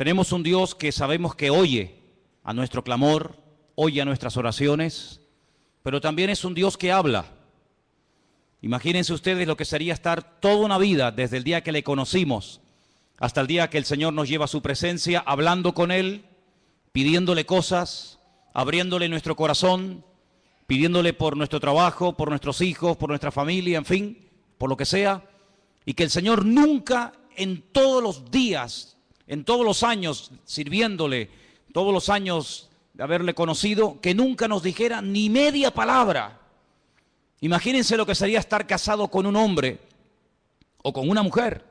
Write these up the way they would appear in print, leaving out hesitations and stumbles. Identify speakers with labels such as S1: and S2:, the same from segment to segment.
S1: Tenemos un Dios que sabemos que oye a nuestro clamor, oye a nuestras oraciones, pero también es un Dios que habla. Imagínense ustedes lo que sería estar toda una vida, desde el día que le conocimos hasta el día que el Señor nos lleva a su presencia, hablando con Él, pidiéndole cosas, abriéndole nuestro corazón, pidiéndole por nuestro trabajo, por nuestros hijos, por nuestra familia, en fin, por lo que sea, y que el Señor nunca en todos los días, en todos los años sirviéndole, todos los años de haberle conocido, que nunca nos dijera ni media palabra. Imagínense lo que sería estar casado con un hombre o con una mujer,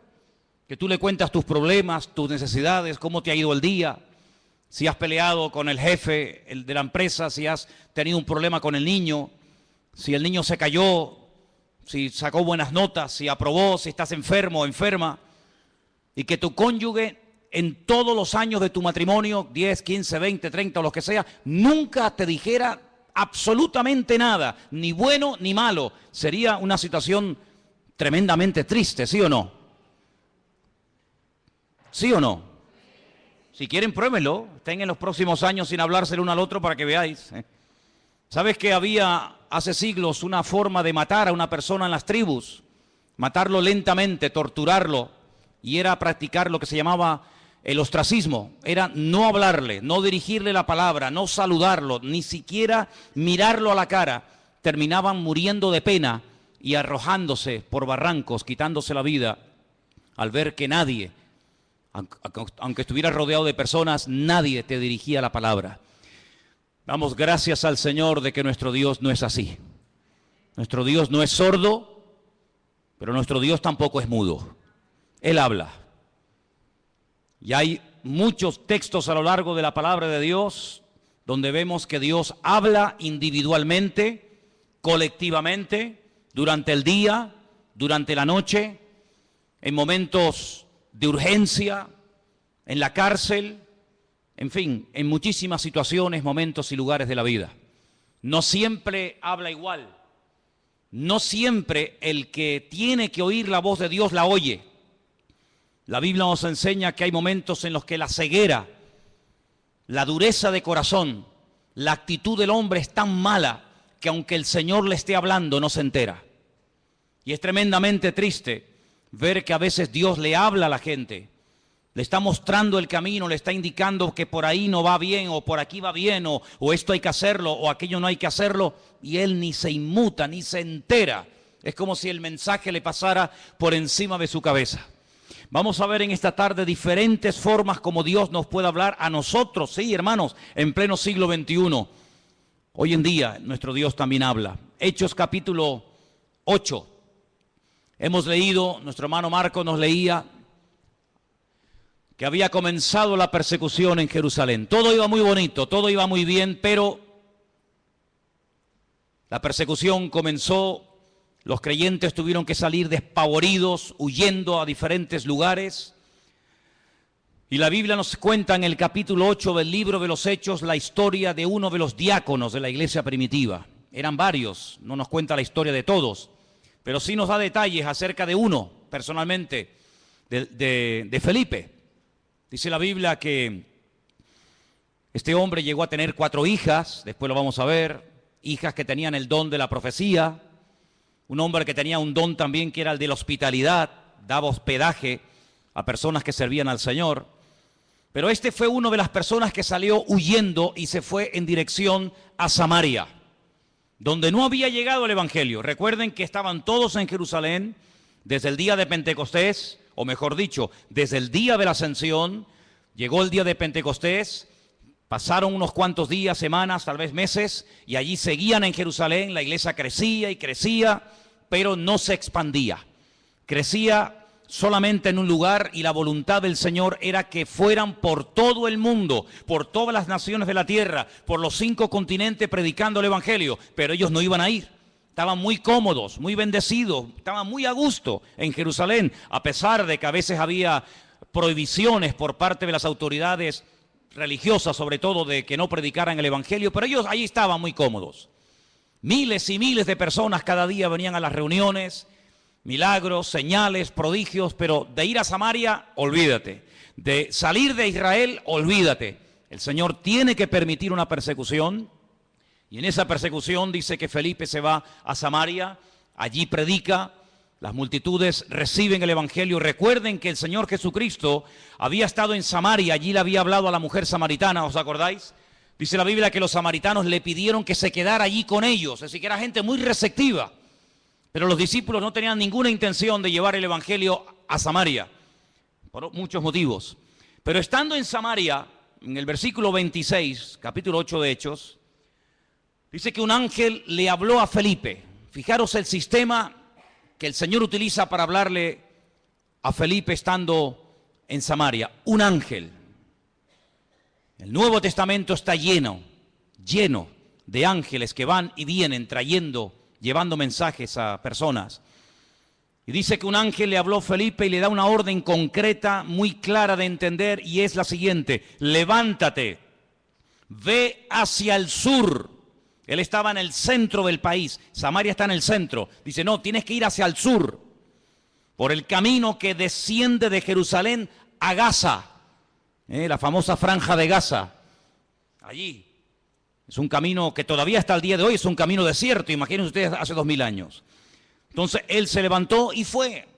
S1: que tú le cuentas tus problemas, tus necesidades, cómo te ha ido el día, si has peleado con el jefe de la empresa, si has tenido un problema con el niño, si el niño se cayó, si sacó buenas notas, si aprobó, si estás enfermo o enferma, y que tu cónyuge en todos los años de tu matrimonio, 10, 15, 20, 30 o lo que sea, nunca te dijera absolutamente nada, ni bueno ni malo. Sería una situación tremendamente triste, ¿sí o no? ¿Sí o no? Si quieren, pruébenlo. Estén en los próximos años sin hablarse el uno al otro para que veáis. ¿Sabes que había hace siglos una forma de matar a una persona en las tribus? Matarlo lentamente, torturarlo. Y era practicar lo que se llamaba el ostracismo. Era no hablarle, no dirigirle la palabra, no saludarlo, ni siquiera mirarlo a la cara. Terminaban muriendo de pena y arrojándose por barrancos, quitándose la vida, al ver que nadie, aunque estuvieras rodeado de personas, nadie te dirigía la palabra. Damos gracias al Señor de que nuestro Dios no es así. Nuestro Dios no es sordo, pero nuestro Dios tampoco es mudo. Él habla. Y hay muchos textos a lo largo de la palabra de Dios donde vemos que Dios habla individualmente, colectivamente, durante el día, durante la noche, en momentos de urgencia, en la cárcel, en fin, en muchísimas situaciones, momentos y lugares de la vida. No siempre habla igual. No siempre el que tiene que oír la voz de Dios la oye. La Biblia nos enseña que hay momentos en los que la ceguera, la dureza de corazón, la actitud del hombre es tan mala que aunque el Señor le esté hablando no se entera. Y es tremendamente triste ver que a veces Dios le habla a la gente, le está mostrando el camino, le está indicando que por ahí no va bien o por aquí va bien o esto hay que hacerlo o aquello no hay que hacerlo y él ni se inmuta, ni se entera. Es como si el mensaje le pasara por encima de su cabeza. Vamos a ver en esta tarde diferentes formas como Dios nos puede hablar a nosotros, sí, hermanos, en pleno siglo XXI. Hoy en día nuestro Dios también habla. Hechos capítulo 8. Hemos leído, nuestro hermano Marco nos leía que había comenzado la persecución en Jerusalén. Todo iba muy bonito, todo iba muy bien, pero la persecución comenzó. Los creyentes tuvieron que salir despavoridos, huyendo a diferentes lugares. Y la Biblia nos cuenta en el capítulo 8 del libro de los Hechos la historia de uno de los diáconos de la iglesia primitiva. Eran varios, no nos cuenta la historia de todos, pero sí nos da detalles acerca de uno, personalmente, de Felipe. Dice la Biblia que este hombre llegó a tener 4 hijas, después lo vamos a ver, hijas que tenían el don de la profecía. Un hombre que tenía un don también que era el de la hospitalidad, daba hospedaje a personas que servían al Señor. Pero este fue uno de las personas que salió huyendo y se fue en dirección a Samaria, donde no había llegado el Evangelio. Recuerden que estaban todos en Jerusalén desde el día de Pentecostés, o mejor dicho, desde el día de la Ascensión. Llegó el día de Pentecostés, pasaron unos cuantos días, semanas, tal vez meses, y allí seguían en Jerusalén. La iglesia crecía y crecía, pero no se expandía. Crecía solamente en un lugar y la voluntad del Señor era que fueran por todo el mundo, por todas las naciones de la tierra, por los 5 continentes predicando el Evangelio, pero ellos no iban a ir. Estaban muy cómodos, muy bendecidos, estaban muy a gusto en Jerusalén, a pesar de que a veces había prohibiciones por parte de las autoridades religiosas, sobre todo, de que no predicaran el Evangelio, pero ellos allí estaban muy cómodos. Miles y miles de personas cada día venían a las reuniones milagros, señales, prodigios, pero de ir a Samaria, olvídate. De salir de Israel, olvídate. El Señor tiene que permitir una persecución, y en esa persecución dice que Felipe se va a Samaria, allí predica, las multitudes reciben el evangelio. Recuerden que el Señor Jesucristo había estado en Samaria, allí le había hablado a la mujer samaritana, ¿os acordáis? Dice la Biblia que los samaritanos le pidieron que se quedara allí con ellos, es decir, que era gente muy receptiva. Pero los discípulos no tenían ninguna intención de llevar el evangelio a Samaria, por muchos motivos. Pero estando en Samaria, en el versículo 26, capítulo 8 de Hechos, dice que un ángel le habló a Felipe. Fijaros el sistema que el Señor utiliza para hablarle a Felipe estando en Samaria. Un ángel. El Nuevo Testamento está lleno de ángeles que van y vienen llevando mensajes a personas. Y dice que un ángel le habló a Felipe y le da una orden concreta, muy clara de entender, y es la siguiente: levántate, ve hacia el sur. Él estaba en el centro del país, Samaria está en el centro. Dice, no, tienes que ir hacia el sur, por el camino que desciende de Jerusalén a Gaza, la famosa franja de Gaza. Allí es un camino que todavía hasta el día de hoy es un camino desierto, imagínense ustedes hace 2000 años. Entonces él se levantó y fue.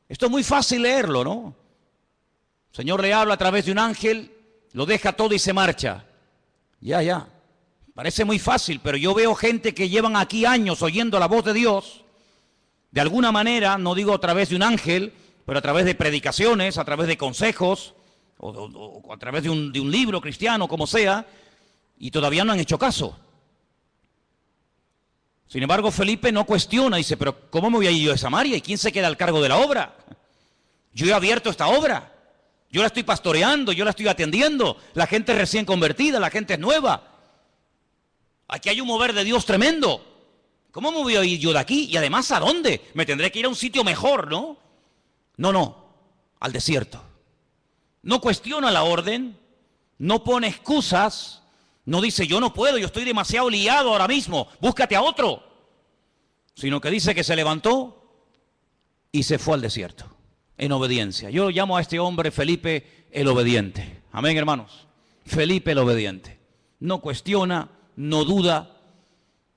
S1: Esto es muy fácil leerlo, ¿no? El Señor le habla a través de un ángel, lo deja todo y se marcha. Ya. Parece muy fácil, pero yo veo gente que llevan aquí años oyendo la voz de Dios, de alguna manera, no digo a través de un ángel, pero a través de predicaciones, a través de consejos, o a través de un libro cristiano, como sea, y todavía no han hecho caso. Sin embargo, Felipe no cuestiona, dice, pero ¿cómo me voy a ir yo a Samaria? ¿Y quién se queda al cargo de la obra? Yo he abierto esta obra, yo la estoy pastoreando, yo la estoy atendiendo, la gente es recién convertida, la gente es nueva. Aquí hay un mover de Dios tremendo. ¿Cómo me voy a ir yo de aquí? Y además, ¿a dónde? Me tendré que ir a un sitio mejor, ¿no? No, al desierto. No cuestiona la orden, no pone excusas, no dice yo no puedo, yo estoy demasiado liado ahora mismo, búscate a otro. Sino que dice que se levantó y se fue al desierto, en obediencia. Yo llamo a este hombre Felipe el obediente. Amén, hermanos. Felipe el obediente. No cuestiona, no duda,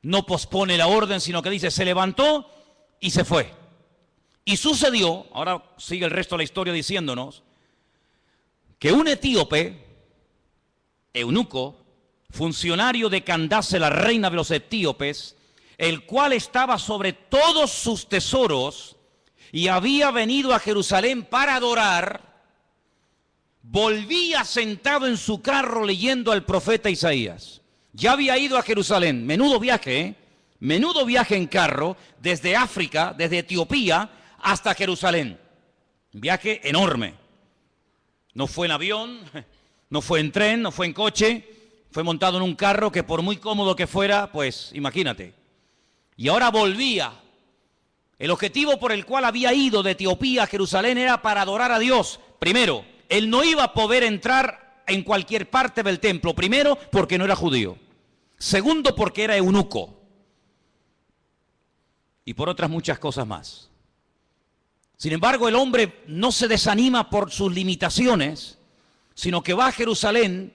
S1: no pospone la orden, sino que dice, se levantó y se fue. Y sucedió, ahora sigue el resto de la historia diciéndonos, que un etíope, eunuco, funcionario de Candace, la reina de los etíopes, el cual estaba sobre todos sus tesoros y había venido a Jerusalén para adorar, volvía sentado en su carro leyendo al profeta Isaías. Ya había ido a Jerusalén, menudo viaje, menudo viaje en carro, desde África, desde Etiopía hasta Jerusalén. Un viaje enorme. No fue en avión, no fue en tren, no fue en coche, fue montado en un carro que por muy cómodo que fuera, pues imagínate. Y ahora volvía. El objetivo por el cual había ido de Etiopía a Jerusalén era para adorar a Dios. Primero, él no iba a poder entrar en cualquier parte del templo. Primero, porque no era judío. Segundo, porque era eunuco. Y por otras muchas cosas más. Sin embargo, el hombre no se desanima por sus limitaciones, sino que va a Jerusalén.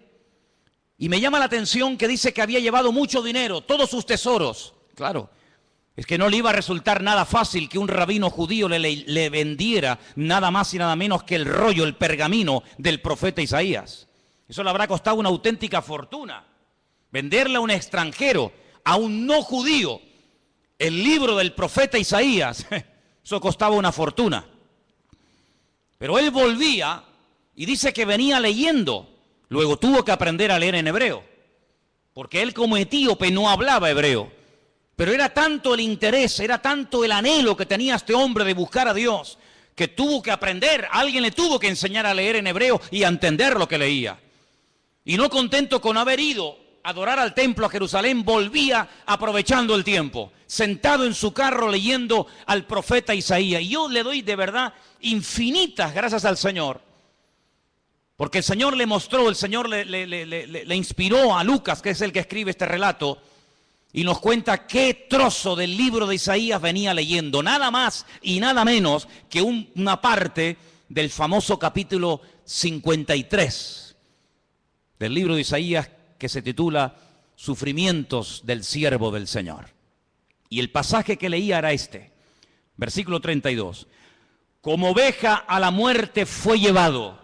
S1: Y me llama la atención que dice que había llevado mucho dinero, todos sus tesoros. Claro, es que no le iba a resultar nada fácil que un rabino judío le vendiera nada más y nada menos que el rollo, el pergamino del profeta Isaías. Eso le habrá costado una auténtica fortuna. Venderle a un extranjero, a un no judío, el libro del profeta Isaías, eso costaba una fortuna. Pero él volvía y dice que venía leyendo. Luego tuvo que aprender a leer en hebreo, porque él como etíope no hablaba hebreo. Pero era tanto el interés, era tanto el anhelo que tenía este hombre de buscar a Dios, que tuvo que aprender, alguien le tuvo que enseñar a leer en hebreo y a entender lo que leía. Y no contento con haber ido a adorar al templo a Jerusalén, volvía aprovechando el tiempo, sentado en su carro leyendo al profeta Isaías. Y yo le doy de verdad infinitas gracias al Señor, porque el Señor le mostró, el Señor le inspiró a Lucas, que es el que escribe este relato, y nos cuenta qué trozo del libro de Isaías venía leyendo. Nada más y nada menos que una parte del famoso capítulo 53 del libro de Isaías, que se titula Sufrimientos del siervo del Señor. Y el pasaje que leía era este, versículo 32. Como oveja a la muerte fue llevado,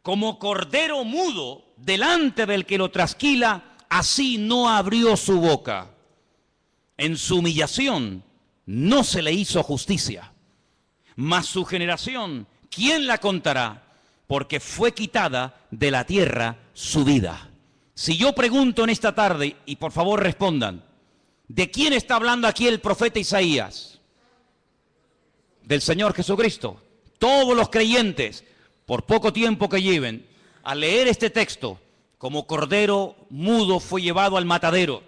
S1: como cordero mudo delante del que lo trasquila, así no abrió su boca. En su humillación no se le hizo justicia. Mas su generación, ¿quién la contará? Porque fue quitada de la tierra su vida. Si yo pregunto en esta tarde, y por favor respondan, ¿de quién está hablando aquí el profeta Isaías? Del Señor Jesucristo. Todos los creyentes, por poco tiempo que lleven, al leer este texto, como cordero mudo fue llevado al matadero.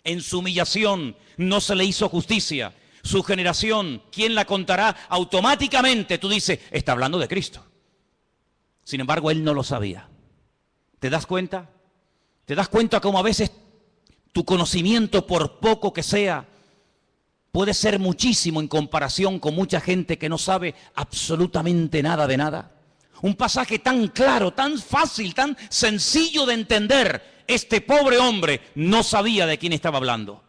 S1: En su humillación no se le hizo justicia. Su generación, ¿quién la contará? Automáticamente tú dices, está hablando de Cristo. Sin embargo, él no lo sabía. ¿Te das cuenta? ¿Te das cuenta cómo a veces tu conocimiento, por poco que sea, puede ser muchísimo en comparación con mucha gente que no sabe absolutamente nada de nada? Un pasaje tan claro, tan fácil, tan sencillo de entender. Este pobre hombre no sabía de quién estaba hablando.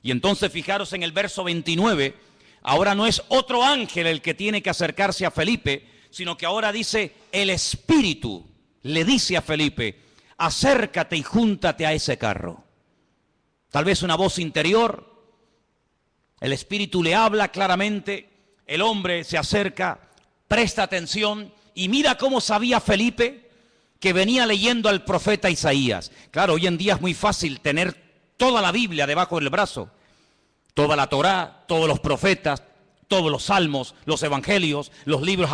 S1: Y entonces fijaros en el verso 29, ahora no es otro ángel el que tiene que acercarse a Felipe, sino que ahora dice, el Espíritu le dice a Felipe, acércate y júntate a ese carro. Tal vez una voz interior, el Espíritu le habla claramente, el hombre se acerca, presta atención y mira cómo sabía Felipe que venía leyendo al profeta Isaías. Claro, hoy en día es muy fácil tener toda la Biblia debajo del brazo, toda la Torá, todos los profetas, todos los salmos, los evangelios, los libros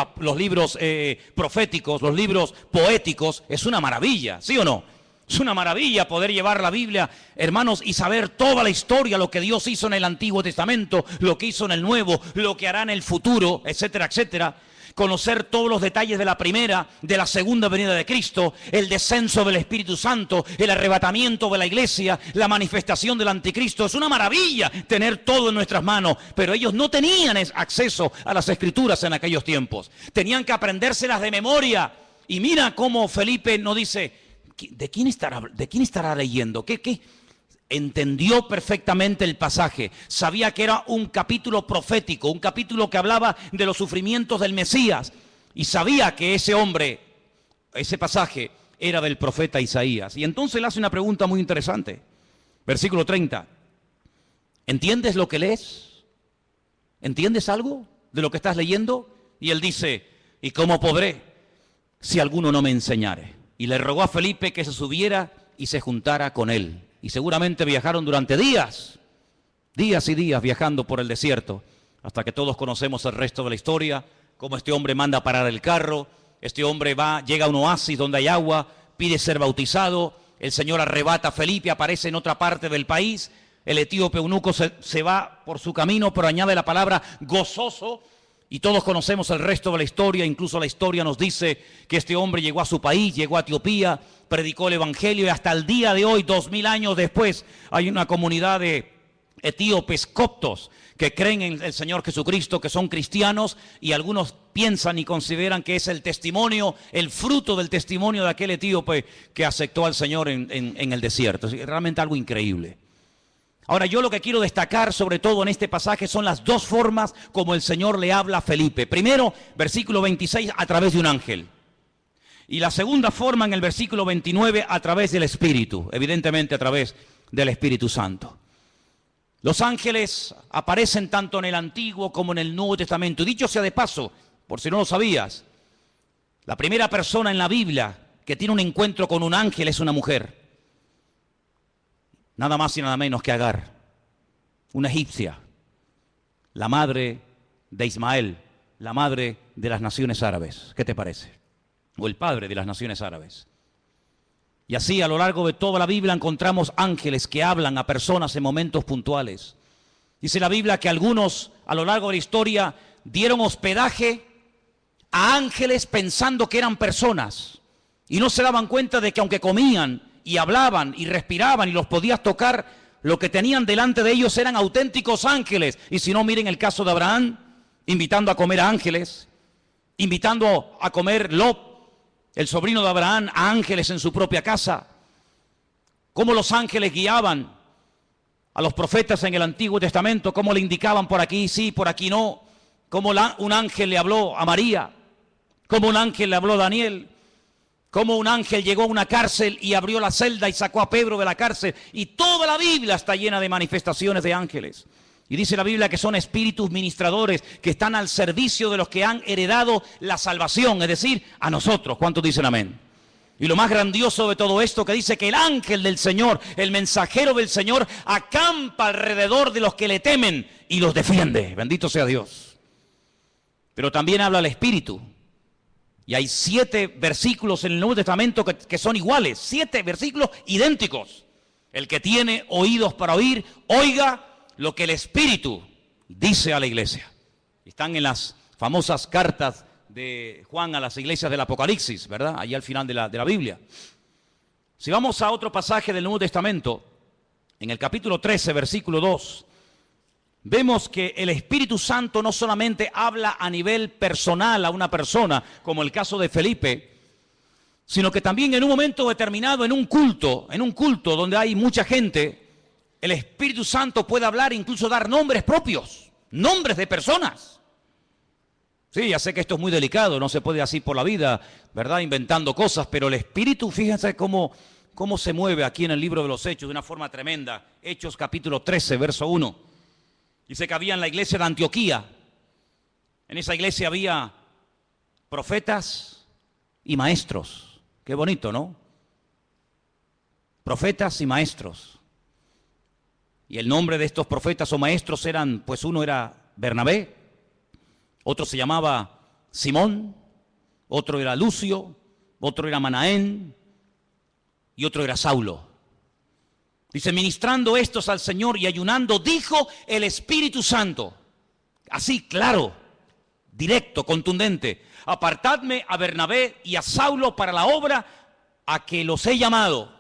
S1: proféticos, los libros poéticos. Es una maravilla, ¿sí o no? Es una maravilla poder llevar la Biblia, hermanos, y saber toda la historia, lo que Dios hizo en el Antiguo Testamento, lo que hizo en el Nuevo, lo que hará en el futuro, etcétera, etcétera. Conocer todos los detalles de la primera, de la segunda venida de Cristo, el descenso del Espíritu Santo, el arrebatamiento de la iglesia, la manifestación del anticristo. Es una maravilla tener todo en nuestras manos, pero ellos no tenían acceso a las Escrituras en aquellos tiempos. Tenían que aprendérselas de memoria. Y mira cómo Felipe nos dice, ¿de quién estará leyendo? ¿Qué? Entendió perfectamente el pasaje, sabía que era un capítulo profético, un capítulo que hablaba de los sufrimientos del Mesías, y sabía que ese hombre, ese pasaje, era del profeta Isaías. Y entonces le hace una pregunta muy interesante. Versículo 30. ¿Entiendes lo que lees? ¿Entiendes algo de lo que estás leyendo? Y él dice, ¿y cómo podré si alguno no me enseñare? Y le rogó a Felipe que se subiera y se juntara con él. Y seguramente viajaron durante días y días viajando por el desierto, hasta que todos conocemos el resto de la historia, cómo este hombre manda parar el carro, este hombre llega a un oasis donde hay agua, pide ser bautizado, el Señor arrebata a Felipe, aparece en otra parte del país, el etíope eunuco se va por su camino, pero añade la palabra gozoso, y todos conocemos el resto de la historia. Incluso la historia nos dice que este hombre llegó a su país, llegó a Etiopía, predicó el evangelio, y hasta el día de hoy, 2000 años después, hay una comunidad de etíopes coptos que creen en el Señor Jesucristo, que son cristianos, y algunos piensan y consideran que es el testimonio, el fruto del testimonio de aquel etíope que aceptó al Señor en el desierto. Es realmente algo increíble. Ahora, yo lo que quiero destacar sobre todo en este pasaje son las dos formas como el Señor le habla a Felipe. Primero, versículo 26, a través de un ángel. Y la segunda forma en el versículo 29, a través del Espíritu, evidentemente a través del Espíritu Santo. Los ángeles aparecen tanto en el Antiguo como en el Nuevo Testamento. Y dicho sea de paso, por si no lo sabías, la primera persona en la Biblia que tiene un encuentro con un ángel es una mujer. Nada más y nada menos que Agar, una egipcia, la madre de Ismael, la madre de las naciones árabes. ¿Qué te parece? O el padre de las naciones árabes. Y así a lo largo de toda la Biblia encontramos ángeles que hablan a personas en momentos puntuales. Dice la Biblia que algunos a lo largo de la historia dieron hospedaje a ángeles pensando que eran personas. Y no se daban cuenta de que aunque comían y hablaban y respiraban y los podías tocar, Lo que tenían delante de ellos eran auténticos ángeles. Y si no, miren el caso de Abraham, invitando a comer a ángeles, invitando a comer Lot, el sobrino de Abraham, a ángeles en su propia casa. Cómo los ángeles guiaban a los profetas en el Antiguo Testamento, cómo le indicaban por aquí sí, por aquí no. Cómo un ángel le habló a María, cómo un ángel le habló a Daniel, cómo un ángel llegó a una cárcel y abrió la celda y sacó a Pedro de la cárcel. Y toda la Biblia está llena de manifestaciones de ángeles. Y dice la Biblia que son espíritus ministradores que están al servicio de los que han heredado la salvación, es decir, a nosotros. ¿Cuántos dicen amén? Y lo más grandioso de todo esto que dice que el ángel del Señor, el mensajero del Señor, acampa alrededor de los que le temen y los defiende. Bendito sea Dios. Pero también habla el Espíritu. Y hay 7 versículos en el Nuevo Testamento que son iguales, 7 versículos idénticos. El que tiene oídos para oír, oiga lo que el Espíritu dice a la iglesia. Están en las famosas cartas de Juan a las iglesias del Apocalipsis, ¿verdad? Allí al final de la Biblia. Si vamos a otro pasaje del Nuevo Testamento, en el capítulo 13, versículo 2, vemos que el Espíritu Santo no solamente habla a nivel personal a una persona, como el caso de Felipe, sino que también en un momento determinado, en un culto donde hay mucha gente, el Espíritu Santo puede hablar e incluso dar nombres propios, nombres de personas. Sí, ya sé que esto es muy delicado, no se puede así por la vida, ¿verdad? Inventando cosas, pero el Espíritu, fíjense cómo se mueve aquí en el libro de los Hechos de una forma tremenda. Hechos capítulo 13, verso 1. Dice que había en la iglesia de Antioquía, en esa iglesia había profetas y maestros. Qué bonito, ¿no? Profetas y maestros. Y el nombre de estos profetas o maestros eran, pues uno era Bernabé, otro se llamaba Simón, otro era Lucio, otro era Manaén y otro era Saulo. Dice, ministrando estos al Señor y ayunando, dijo el Espíritu Santo, así claro, directo, contundente, apartadme a Bernabé y a Saulo para la obra a que los he llamado.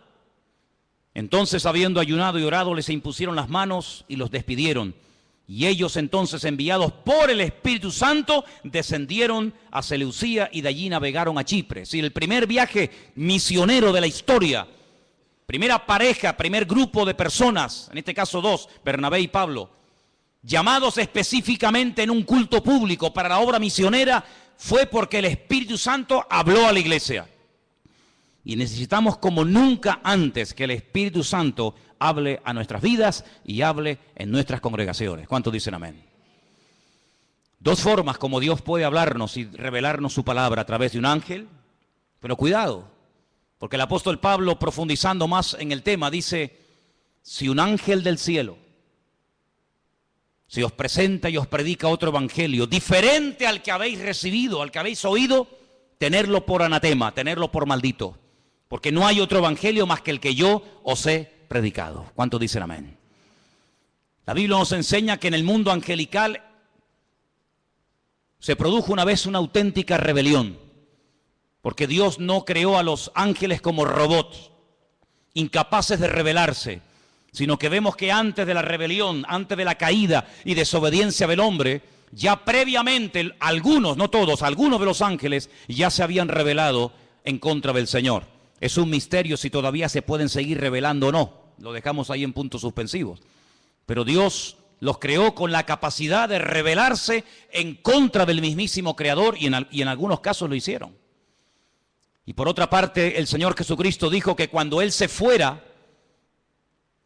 S1: Entonces, habiendo ayunado y orado, les impusieron las manos y los despidieron. Y ellos entonces, enviados por el Espíritu Santo, descendieron a Seleucía y de allí navegaron a Chipre. Es decir, el primer viaje misionero de la historia, primera pareja, primer grupo de personas, en este caso 2, Bernabé y Pablo, llamados específicamente en un culto público para la obra misionera, fue porque el Espíritu Santo habló a la iglesia. Y necesitamos como nunca antes que el Espíritu Santo hable a nuestras vidas y hable en nuestras congregaciones. ¿Cuántos dicen amén? 2 formas como Dios puede hablarnos y revelarnos su palabra: a través de un ángel, pero cuidado, porque el apóstol Pablo, profundizando más en el tema, dice, si un ángel del cielo se os presenta y os predica otro evangelio diferente al que habéis recibido, al que habéis oído, tenerlo por anatema, tenerlo por maldito, porque no hay otro evangelio más que el que yo os he predicado. ¿Cuántos dicen amén? La Biblia nos enseña que en el mundo angelical se produjo una vez una auténtica rebelión, porque Dios no creó a los ángeles como robots, incapaces de rebelarse, sino que vemos que antes de la rebelión, antes de la caída y desobediencia del hombre, ya previamente algunos, no todos, algunos de los ángeles ya se habían rebelado en contra del Señor. Es un misterio si todavía se pueden seguir rebelando o no. Lo dejamos ahí en puntos suspensivos. Pero Dios los creó con la capacidad de rebelarse en contra del mismísimo Creador y en algunos casos lo hicieron. Y por otra parte, el Señor Jesucristo dijo que cuando Él se fuera,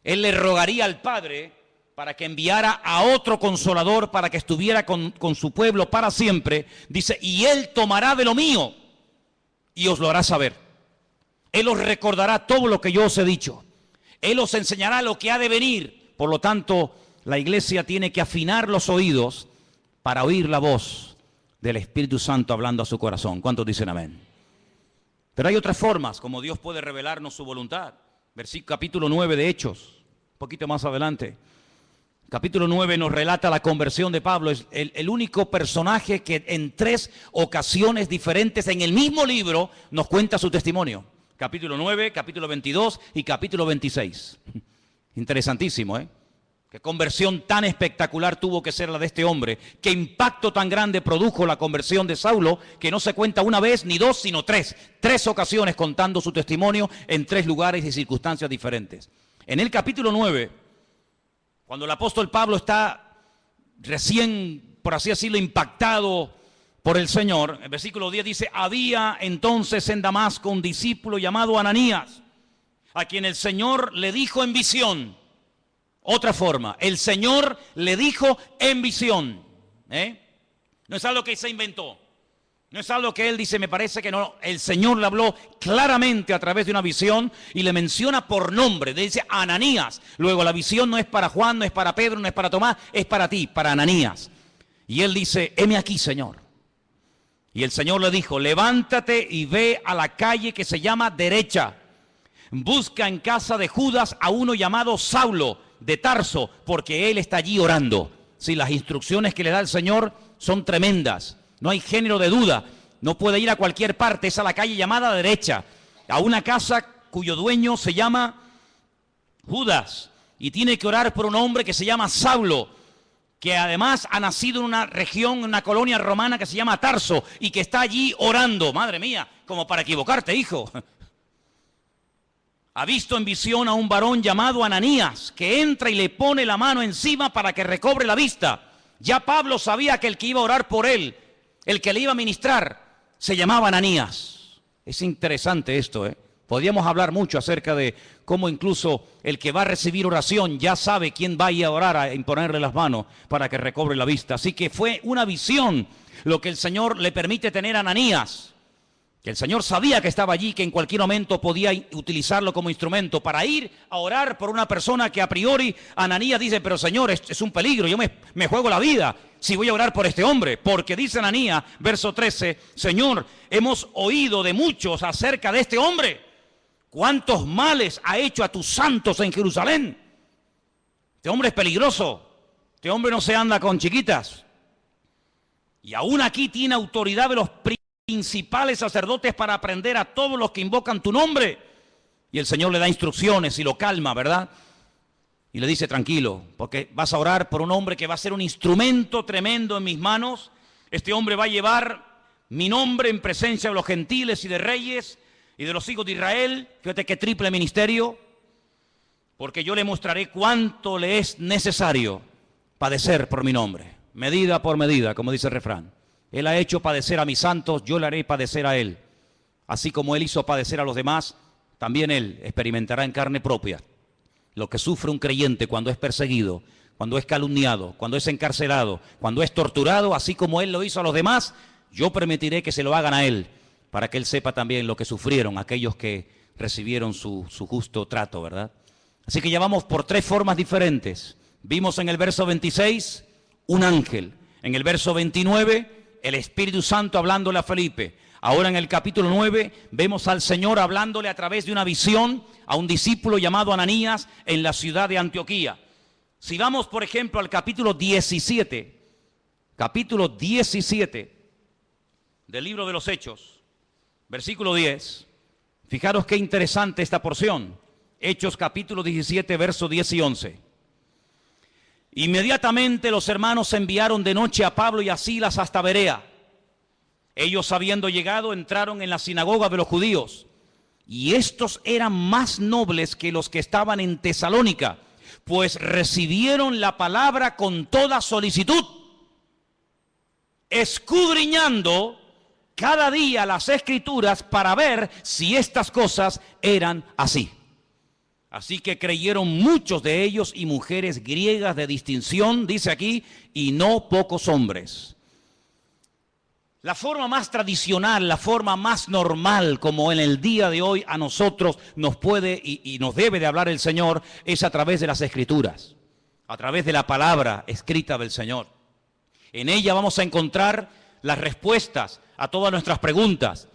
S1: Él le rogaría al Padre para que enviara a otro Consolador para que estuviera con su pueblo para siempre. Dice, y Él tomará de lo mío y os lo hará saber. Él os recordará todo lo que yo os he dicho. Él os enseñará lo que ha de venir. Por lo tanto, la iglesia tiene que afinar los oídos para oír la voz del Espíritu Santo hablando a su corazón. ¿Cuántos dicen amén? Pero hay otras formas como Dios puede revelarnos su voluntad. Capítulo 9 de Hechos, un poquito más adelante. Capítulo 9 nos relata la conversión de Pablo. Es el único personaje que en 3 ocasiones diferentes en el mismo libro nos cuenta su testimonio. Capítulo 9, capítulo 22 y capítulo 26. Interesantísimo, ¿eh? Qué conversión tan espectacular tuvo que ser la de este hombre. Qué impacto tan grande produjo la conversión de Saulo, que no se cuenta una vez ni dos, sino tres. 3 ocasiones contando su testimonio en 3 lugares y circunstancias diferentes. En el capítulo 9, cuando el apóstol Pablo está recién, por así decirlo, impactado por el Señor, el versículo 10 dice: había entonces en Damasco un discípulo llamado Ananías, a quien el Señor le dijo en visión. Otra forma, el Señor le dijo en visión. No es algo que se inventó. No es algo que él dice, me parece que no. El Señor le habló claramente a través de una visión y le menciona por nombre. Le dice Ananías. Luego la visión no es para Juan, no es para Pedro, no es para Tomás, es para ti, para Ananías. Y él dice: heme aquí, Señor. Y el Señor le dijo: levántate y ve a la calle que se llama Derecha. Busca en casa de Judas a uno llamado Saulo de Tarso, porque él está allí orando. Sí, las instrucciones que le da el Señor son tremendas. No hay género de duda. No puede ir a cualquier parte. Es a la calle llamada Derecha, a una casa cuyo dueño se llama Judas. Y tiene que orar por un hombre que se llama Saulo, que además ha nacido en una región, en una colonia romana que se llama Tarso, y que está allí orando. Madre mía, como para equivocarte, hijo. Ha visto en visión a un varón llamado Ananías, que entra y le pone la mano encima para que recobre la vista. Ya Pablo sabía que el que iba a orar por él, el que le iba a ministrar, se llamaba Ananías. Es interesante esto, ¿eh? Podríamos hablar mucho acerca de cómo incluso el que va a recibir oración ya sabe quién va a ir a orar, a imponerle las manos para que recobre la vista. Así que fue una visión lo que el Señor le permite tener a Ananías. Que el Señor sabía que estaba allí, que en cualquier momento podía utilizarlo como instrumento para ir a orar por una persona que a priori Ananías dice: pero Señor, es un peligro, yo me juego la vida si voy a orar por este hombre. Porque dice Ananías, verso 13, Señor, hemos oído de muchos acerca de este hombre. ¿Cuántos males ha hecho a tus santos en Jerusalén? Este hombre es peligroso, este hombre no se anda con chiquitas. Y aún aquí tiene autoridad de los principales sacerdotes para aprender a todos los que invocan tu nombre. Y el Señor le da instrucciones y lo calma, ¿verdad? Y le dice: tranquilo, porque vas a orar por un hombre que va a ser un instrumento tremendo en mis manos. Este hombre va a llevar mi nombre en presencia de los gentiles y de reyes y de los hijos de Israel. Fíjate qué triple ministerio. Porque yo le mostraré cuánto le es necesario padecer por mi nombre, medida por medida, como dice el refrán. Él ha hecho padecer a mis santos, yo le haré padecer a él. Así como él hizo padecer a los demás, también él experimentará en carne propia lo que sufre un creyente cuando es perseguido, cuando es calumniado, cuando es encarcelado, cuando es torturado. Así como él lo hizo a los demás, yo permitiré que se lo hagan a él, para que él sepa también lo que sufrieron aquellos que recibieron su justo trato, ¿verdad? Así que ya vamos por 3 formas diferentes. Vimos en el verso 26 un ángel, en el verso 29 el Espíritu Santo hablándole a Felipe. Ahora en el capítulo 9 vemos al Señor hablándole a través de una visión a un discípulo llamado Ananías en la ciudad de Antioquía. Si vamos, por ejemplo, al capítulo 17 del libro de los Hechos, versículo 10, fijaros qué interesante esta porción. Hechos capítulo 17, versos 10 y 11. Inmediatamente los hermanos enviaron de noche a Pablo y a Silas hasta Berea. Ellos, habiendo llegado, entraron en la sinagoga de los judíos. Y estos eran más nobles que los que estaban en Tesalónica, pues recibieron la palabra con toda solicitud, escudriñando cada día las Escrituras para ver si estas cosas eran así. Así que creyeron muchos de ellos y mujeres griegas de distinción, dice aquí, y no pocos hombres. La forma más tradicional, la forma más normal, como en el día de hoy a nosotros nos puede y nos debe de hablar el Señor, es a través de las Escrituras, a través de la palabra escrita del Señor. En ella vamos a encontrar las respuestas a todas nuestras preguntas.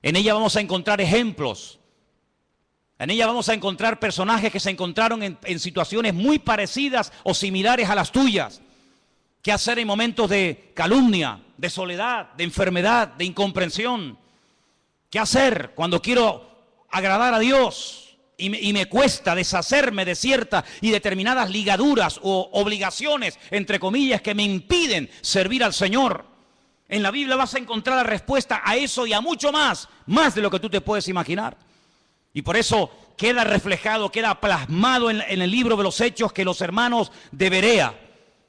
S1: En ella vamos a encontrar ejemplos. En ella vamos a encontrar personajes que se encontraron en situaciones muy parecidas o similares a las tuyas. ¿Qué hacer en momentos de calumnia, de soledad, de enfermedad, de incomprensión? ¿Qué hacer cuando quiero agradar a Dios y me cuesta deshacerme de ciertas y determinadas ligaduras o obligaciones, entre comillas, que me impiden servir al Señor. En la Biblia vas a encontrar la respuesta a eso y a mucho más de lo que tú te puedes imaginar. Y por eso queda reflejado, queda plasmado en el libro de los Hechos que los hermanos de Berea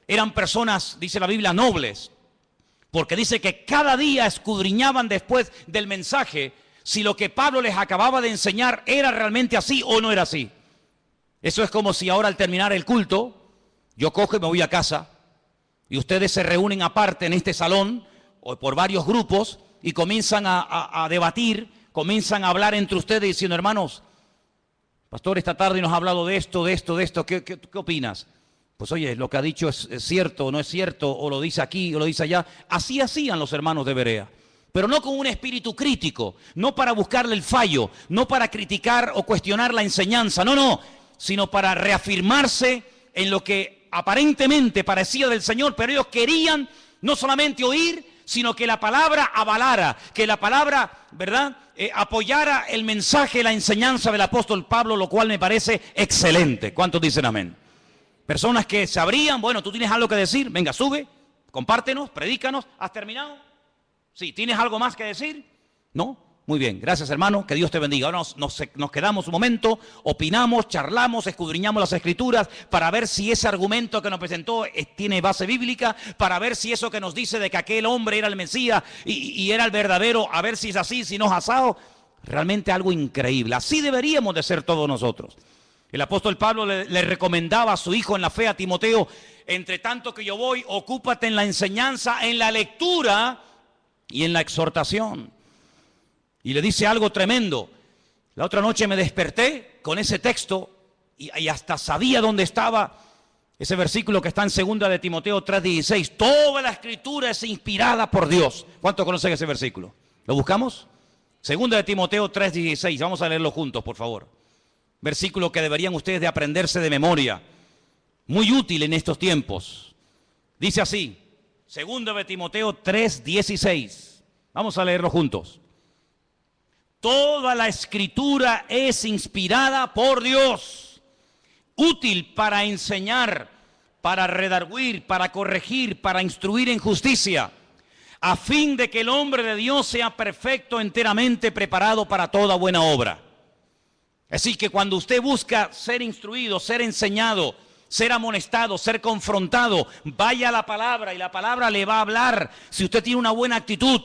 S1: eran personas, dice la Biblia, nobles. Porque dice que cada día escudriñaban después del mensaje si lo que Pablo les acababa de enseñar era realmente así o no era así. Eso es como si ahora al terminar el culto, yo cojo y me voy a casa y ustedes se reúnen aparte en este salón o por varios grupos y comienzan a debatir, comienzan a hablar entre ustedes diciendo, hermanos, pastor, esta tarde nos ha hablado de esto, ¿qué opinas? Pues oye, lo que ha dicho es cierto o no es cierto, o lo dice aquí o lo dice allá. Así hacían los hermanos de Berea. Pero no con un espíritu crítico, no para buscarle el fallo, no para criticar o cuestionar la enseñanza, no, sino para reafirmarse en lo que aparentemente parecía del Señor, pero ellos querían no solamente oír, sino que la palabra avalara, que la palabra, ¿verdad?, apoyara el mensaje, la enseñanza del apóstol Pablo, lo cual me parece excelente. ¿Cuántos dicen amén? Personas que sabrían, bueno, tú tienes algo que decir, venga, sube, compártenos, predícanos, ¿has terminado? Sí, ¿tienes algo más que decir? ¿No? Muy bien, gracias hermano, que Dios te bendiga. Ahora nos quedamos un momento, opinamos, charlamos, escudriñamos las Escrituras para ver si ese argumento que nos presentó tiene base bíblica, para ver si eso que nos dice de que aquel hombre era el Mesías y era el verdadero, a ver si es así, si no es asado. Realmente algo increíble, así deberíamos de ser todos nosotros. El apóstol Pablo le recomendaba a su hijo en la fe, a Timoteo, entre tanto que yo voy, ocúpate en la enseñanza, en la lectura y en la exhortación. Y le dice algo tremendo. La otra noche me desperté con ese texto y hasta sabía dónde estaba ese versículo que está en 2 de Timoteo 3:16. Toda la Escritura es inspirada por Dios. ¿Cuántos conocen ese versículo? ¿Lo buscamos? 2 de Timoteo 3:16. Vamos a leerlo juntos, por favor. Versículo que deberían ustedes de aprenderse de memoria. Muy útil en estos tiempos. Dice así, 2 de Timoteo 3:16. Vamos a leerlo juntos. Toda la Escritura es inspirada por Dios, útil para enseñar, para redarguir, para corregir, para instruir en justicia, a fin de que el hombre de Dios sea perfecto, enteramente preparado para toda buena obra. Así que cuando usted busca ser instruido, ser enseñado, ser amonestado, ser confrontado, vaya a la palabra y la palabra le va a hablar. Si usted tiene una buena actitud,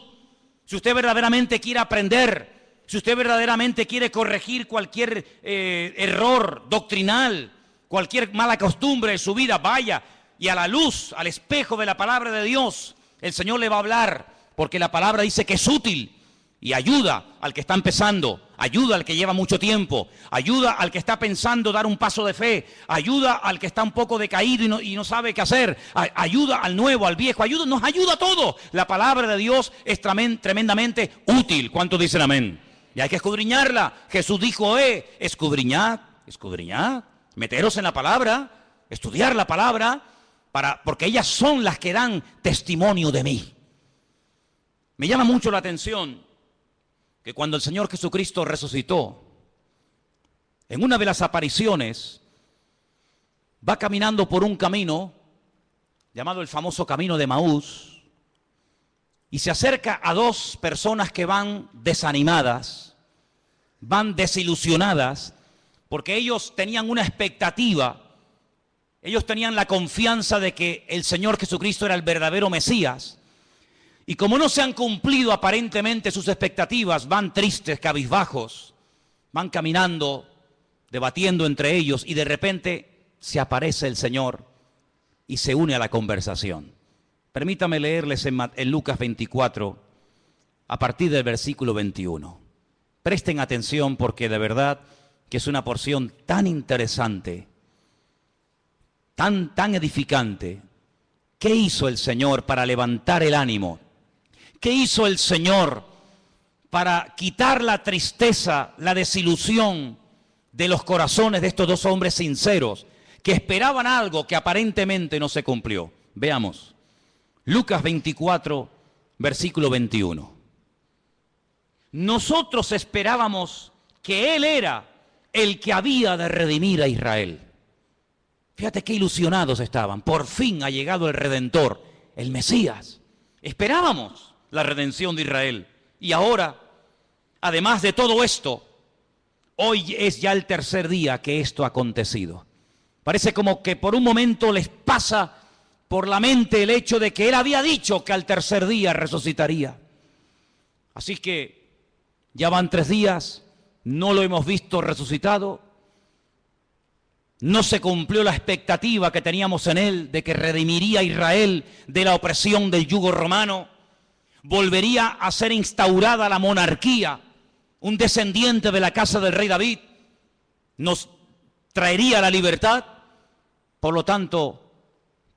S1: si usted verdaderamente quiere aprender, si usted verdaderamente quiere corregir cualquier error doctrinal, cualquier mala costumbre de su vida, vaya y a la luz, al espejo de la palabra de Dios, el Señor le va a hablar, porque la palabra dice que es útil y ayuda al que está empezando, ayuda al que lleva mucho tiempo, ayuda al que está pensando dar un paso de fe, ayuda al que está un poco decaído y no sabe qué hacer, ayuda al nuevo, al viejo, nos ayuda a todos. La palabra de Dios es tremendamente útil. ¿Cuántos dicen amén? Y hay que escudriñarla. Jesús dijo, escudriñad, meteros en la palabra, estudiar la palabra, porque ellas son las que dan testimonio de mí. Me llama mucho la atención que cuando el Señor Jesucristo resucitó, en una de las apariciones, va caminando por un camino llamado el famoso camino de Emaús, y se acerca a dos personas que van desanimadas, van desilusionadas, porque ellos tenían una expectativa, ellos tenían la confianza de que el Señor Jesucristo era el verdadero Mesías. Y como no se han cumplido aparentemente sus expectativas, van tristes, cabizbajos, van caminando, debatiendo entre ellos, y de repente se aparece el Señor y se une a la conversación. Permítame leerles en Lucas 24, a partir del versículo 21. Presten atención porque de verdad que es una porción tan interesante, tan edificante. ¿Qué hizo el Señor para levantar el ánimo? ¿Qué hizo el Señor para quitar la tristeza, la desilusión de los corazones de estos dos hombres sinceros que esperaban algo que aparentemente no se cumplió? Veamos. Lucas 24, versículo 21. Nosotros esperábamos que Él era el que había de redimir a Israel. Fíjate qué ilusionados estaban. Por fin ha llegado el Redentor, el Mesías. Esperábamos la redención de Israel. Y ahora, además de todo esto, hoy es ya el tercer día que esto ha acontecido. Parece como que por un momento les pasa por la mente el hecho de que Él había dicho que al tercer día resucitaría. Así que ya van 3 días, no lo hemos visto resucitado. No se cumplió la expectativa que teníamos en Él de que redimiría a Israel de la opresión del yugo romano. Volvería a ser instaurada la monarquía. Un descendiente de la casa del rey David nos traería la libertad. Por lo tanto,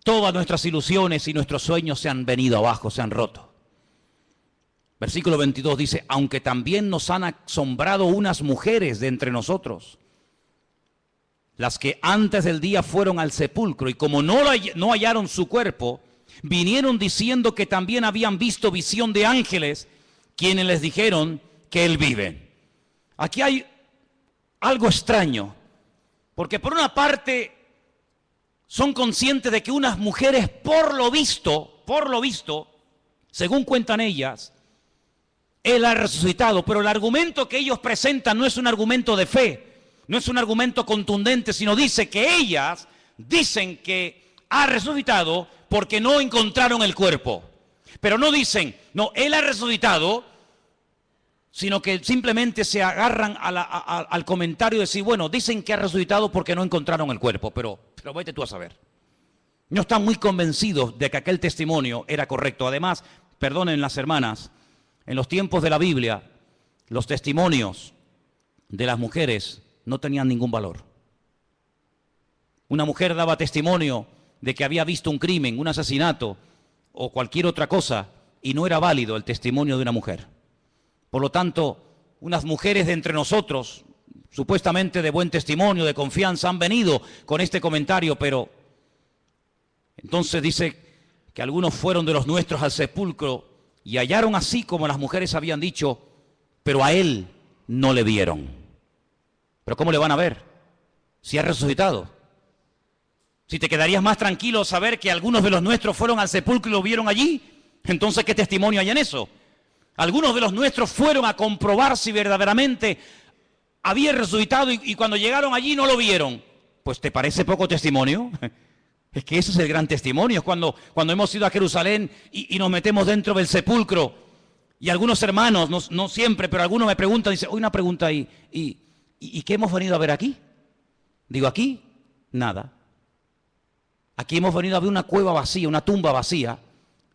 S1: todas nuestras ilusiones y nuestros sueños se han venido abajo, se han roto. Versículo 22 dice, aunque también nos han asombrado unas mujeres de entre nosotros, las que antes del día fueron al sepulcro y como no hallaron su cuerpo, vinieron diciendo que también habían visto visión de ángeles, quienes les dijeron que Él vive. Aquí hay algo extraño, porque por una parte son conscientes de que unas mujeres por lo visto, según cuentan ellas, Él ha resucitado, pero el argumento que ellos presentan no es un argumento de fe, no es un argumento contundente, sino dice que ellas dicen que ha resucitado porque no encontraron el cuerpo. Pero no dicen, no, Él ha resucitado, sino que simplemente se agarran al comentario de decir, bueno, dicen que ha resucitado porque no encontraron el cuerpo, pero vete tú a saber. No están muy convencidos de que aquel testimonio era correcto. Además, perdonen las hermanas, en los tiempos de la Biblia, los testimonios de las mujeres no tenían ningún valor. Una mujer daba testimonio de que había visto un crimen, un asesinato o cualquier otra cosa y no era válido el testimonio de una mujer. Por lo tanto, unas mujeres de entre nosotros, supuestamente de buen testimonio, de confianza, han venido con este comentario, pero entonces dice que algunos fueron de los nuestros al sepulcro y hallaron así como las mujeres habían dicho, pero a Él no le vieron. ¿Pero cómo le van a ver si ha resucitado? Si te quedarías más tranquilo saber que algunos de los nuestros fueron al sepulcro y lo vieron allí, entonces ¿qué testimonio hay en eso? Algunos de los nuestros fueron a comprobar si verdaderamente había resucitado y cuando llegaron allí no lo vieron. Pues ¿te parece poco testimonio? Es que ese es el gran testimonio. Es cuando hemos ido a Jerusalén y nos metemos dentro del sepulcro y algunos hermanos, no siempre, pero algunos me preguntan, dicen, una pregunta ahí, ¿y qué hemos venido a ver aquí? Digo, aquí, nada. Aquí hemos venido a ver una cueva vacía, una tumba vacía.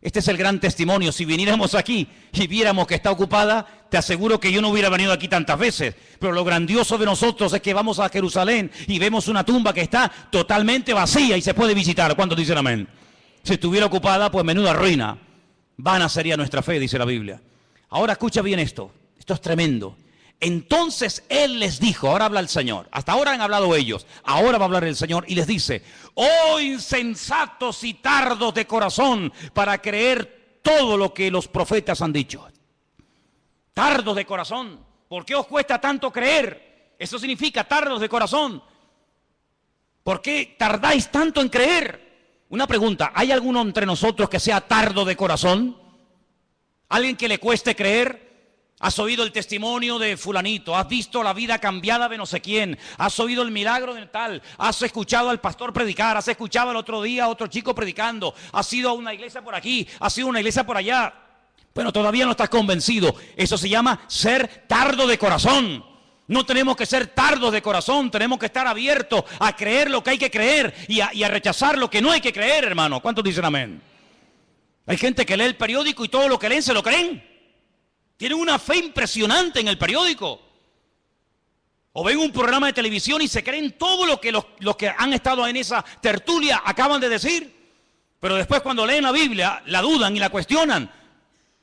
S1: Este es el gran testimonio. Si viniéramos aquí y viéramos que está ocupada, te aseguro que yo no hubiera venido aquí tantas veces. Pero lo grandioso de nosotros es que vamos a Jerusalén y vemos una tumba que está totalmente vacía y se puede visitar. ¿Cuántos dicen amén? Si estuviera ocupada, pues menuda ruina. Vana sería nuestra fe, dice la Biblia. Ahora escucha bien esto. Esto es tremendo. Entonces Él les dijo, ahora habla el Señor, hasta ahora han hablado ellos, ahora va a hablar el Señor y les dice, oh insensatos y tardos de corazón para creer todo lo que los profetas han dicho. Tardos de corazón, ¿por qué os cuesta tanto creer? Eso significa tardos de corazón. ¿Por qué tardáis tanto en creer? Una pregunta, ¿hay alguno entre nosotros que sea tardo de corazón? ¿Alguien que le cueste creer? Has oído el testimonio de fulanito, has visto la vida cambiada de no sé quién, has oído el milagro de tal, has escuchado al pastor predicar, has escuchado el otro día a otro chico predicando, has ido a una iglesia por aquí, has ido a una iglesia por allá. Bueno, todavía no estás convencido. Eso se llama ser tardo de corazón. No tenemos que ser tardos de corazón, tenemos que estar abiertos a creer lo que hay que creer y a rechazar lo que no hay que creer, hermano. ¿Cuántos dicen amén? Hay gente que lee el periódico y todo lo que leen se lo creen. Tienen una fe impresionante en el periódico. O ven un programa de televisión y se creen todo lo que los que han estado en esa tertulia acaban de decir. Pero después cuando leen la Biblia, la dudan y la cuestionan.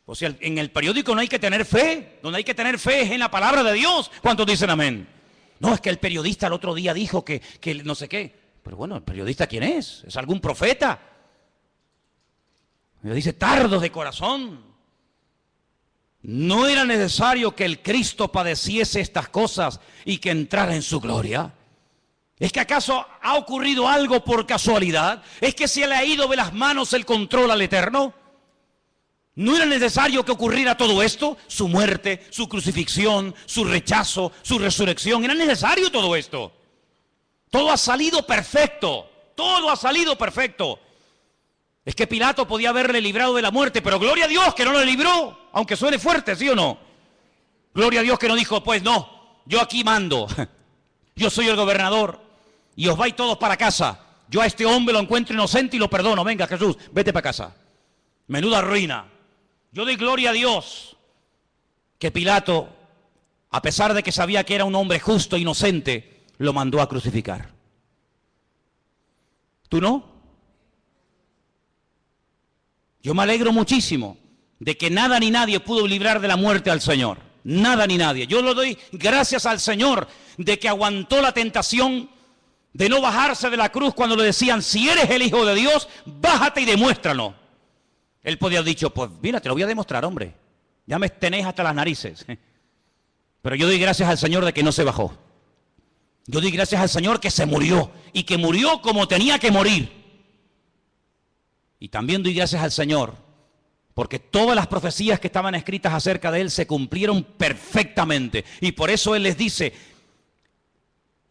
S1: O sea, en el periódico no hay que tener fe. Donde hay que tener fe es en la palabra de Dios. ¿Cuántos dicen amén? No, es que el periodista el otro día dijo que no sé qué. Pero bueno, ¿el periodista quién es? ¿Es algún profeta? Me dice, tardos de corazón. ¿No era necesario que el Cristo padeciese estas cosas y que entrara en su gloria? ¿Es que acaso ha ocurrido algo por casualidad? ¿Es que se le ha ido de las manos el control al Eterno? ¿No era necesario que ocurriera todo esto? Su muerte, su crucifixión, su rechazo, su resurrección. ¿Era necesario todo esto? Todo ha salido perfecto. Todo ha salido perfecto. Es que Pilato podía haberle librado de la muerte, pero gloria a Dios que no lo libró, aunque suene fuerte, ¿sí o no? Gloria a Dios que no dijo, pues no, yo aquí mando, yo soy el gobernador y os vais todos para casa. Yo a este hombre lo encuentro inocente y lo perdono. Venga, Jesús, vete para casa. Menuda ruina. Yo doy gloria a Dios que Pilato, a pesar de que sabía que era un hombre justo e inocente, lo mandó a crucificar. ¿Tú no? Yo me alegro muchísimo de que nada ni nadie pudo librar de la muerte al Señor. Nada ni nadie. Yo lo doy gracias al Señor de que aguantó la tentación de no bajarse de la cruz cuando le decían, si eres el Hijo de Dios, bájate y demuéstralo. Él podía haber dicho, pues mira, te lo voy a demostrar, hombre. Ya me tenéis hasta las narices. Pero yo doy gracias al Señor de que no se bajó. Yo doy gracias al Señor que se murió y que murió como tenía que morir. Y también doy gracias al Señor porque todas las profecías que estaban escritas acerca de Él se cumplieron perfectamente. Y por eso Él les dice,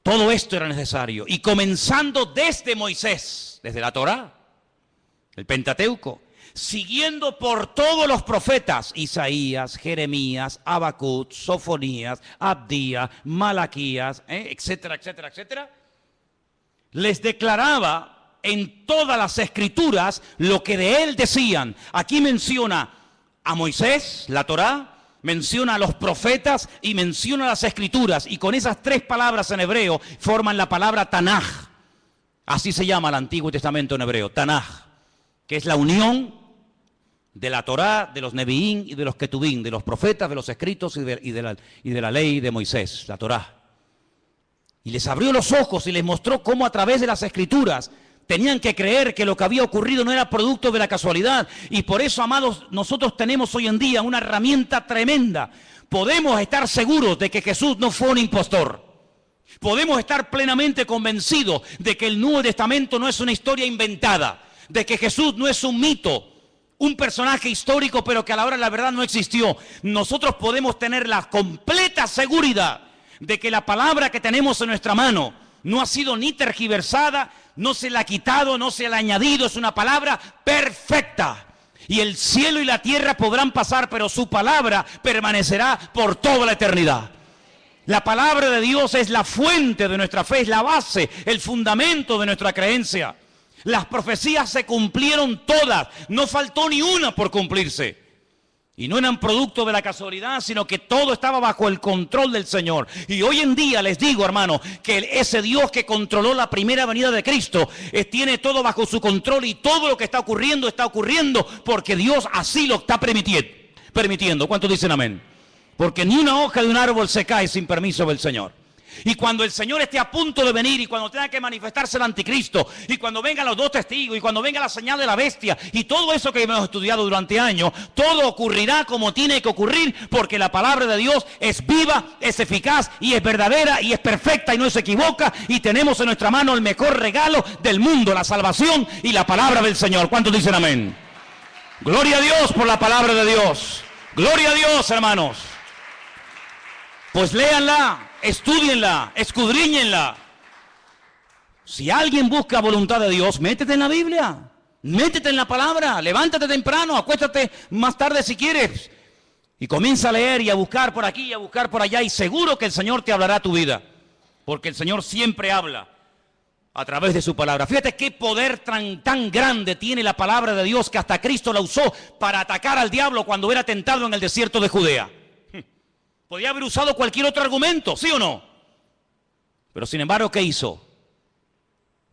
S1: todo esto era necesario. Y comenzando desde Moisés, desde la Torá, el Pentateuco, siguiendo por todos los profetas, Isaías, Jeremías, Habacuc, Sofonías, Abdías, Malaquías, etcétera, etcétera, etcétera, les declaraba en todas las escrituras lo que de él decían. Aquí menciona a Moisés, la Torá, menciona a los profetas y menciona las escrituras. Y con esas tres palabras en hebreo forman la palabra Tanaj. Así se llama el Antiguo Testamento en hebreo, Tanaj, que es la unión de la Torá, de los Neviín y de los Ketubín, de los profetas, de los escritos y de la ley de Moisés, la Torá. Y les abrió los ojos y les mostró cómo a través de las escrituras tenían que creer que lo que había ocurrido no era producto de la casualidad. Y por eso, amados, nosotros tenemos hoy en día una herramienta tremenda. Podemos estar seguros de que Jesús no fue un impostor. Podemos estar plenamente convencidos de que el Nuevo Testamento no es una historia inventada, de que Jesús no es un mito, un personaje histórico, pero que a la hora de la verdad no existió. Nosotros podemos tener la completa seguridad de que la palabra que tenemos en nuestra mano no ha sido ni tergiversada, no se la ha quitado, no se la ha añadido, es una palabra perfecta. Y el cielo y la tierra podrán pasar, pero su palabra permanecerá por toda la eternidad. La palabra de Dios es la fuente de nuestra fe, es la base, el fundamento de nuestra creencia. Las profecías se cumplieron todas, no faltó ni una por cumplirse. Y no eran producto de la casualidad, sino que todo estaba bajo el control del Señor. Y hoy en día les digo, hermano, que ese Dios que controló la primera venida de Cristo tiene todo bajo su control, y todo lo que está ocurriendo porque Dios así lo está permitiendo. ¿Cuántos dicen amén? Porque ni una hoja de un árbol se cae sin permiso del Señor. Y cuando el Señor esté a punto de venir, y cuando tenga que manifestarse el anticristo, y cuando vengan los dos testigos, y cuando venga la señal de la bestia, y todo eso que hemos estudiado durante años, todo ocurrirá como tiene que ocurrir, porque la palabra de Dios es viva, es eficaz, y es verdadera, y es perfecta, y no se equivoca, y tenemos en nuestra mano el mejor regalo del mundo, la salvación y la palabra del Señor. ¿Cuántos dicen amén? Gloria a Dios por la palabra de Dios. Gloria a Dios, hermanos. Pues léanla, estúdienla, escudriñenla. Si alguien busca voluntad de Dios, métete en la Biblia, métete en la palabra, levántate temprano, acuéstate más tarde si quieres, y comienza a leer y a buscar por aquí y a buscar por allá, y seguro que el Señor te hablará tu vida, porque el Señor siempre habla a través de su palabra. Fíjate qué poder tan grande tiene la palabra de Dios, que hasta Cristo la usó para atacar al diablo cuando era tentado en el desierto de Judea. Podía haber usado cualquier otro argumento, ¿sí o no? Pero sin embargo, ¿qué hizo?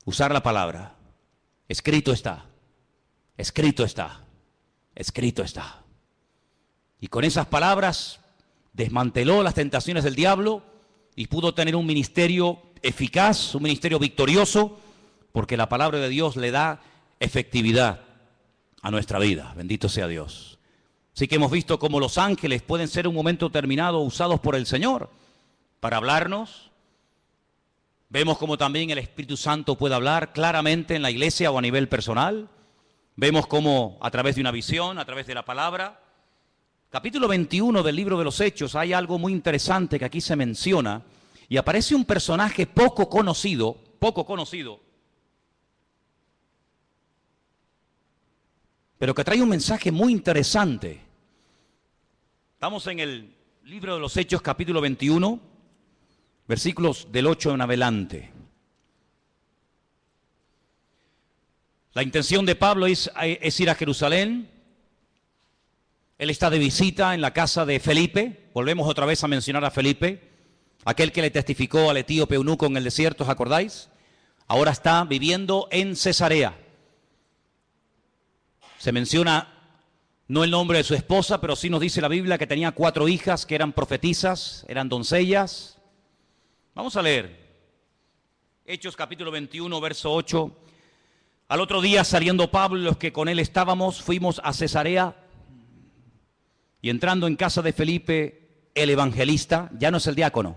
S1: Usar la palabra. Escrito está, escrito está, escrito está. Y con esas palabras desmanteló las tentaciones del diablo y pudo tener un ministerio eficaz, un ministerio victorioso, porque la palabra de Dios le da efectividad a nuestra vida. Bendito sea Dios. Así que hemos visto cómo los ángeles pueden ser en un momento determinado usados por el Señor para hablarnos. Vemos cómo también el Espíritu Santo puede hablar claramente en la iglesia o a nivel personal. Vemos cómo a través de una visión, a través de la palabra. Capítulo 21 del libro de los Hechos, hay algo muy interesante que aquí se menciona y aparece un personaje poco conocido, pero que trae un mensaje muy interesante. Estamos en el libro de los Hechos, capítulo 21, versículos del 8 en adelante. La intención de Pablo es ir a Jerusalén. Él está de visita en la casa de Felipe. Volvemos otra vez a mencionar a Felipe, aquel que le testificó al etíope eunuco en el desierto, ¿os acordáis? Ahora está viviendo en Cesarea. Se menciona no el nombre de su esposa, pero sí nos dice la Biblia que tenía 4 hijas que eran profetisas, eran doncellas. Vamos a leer. Hechos capítulo 21, verso 8. Al otro día, saliendo Pablo y los que con él estábamos, fuimos a Cesarea. Y entrando en casa de Felipe, el evangelista, ya no es el diácono,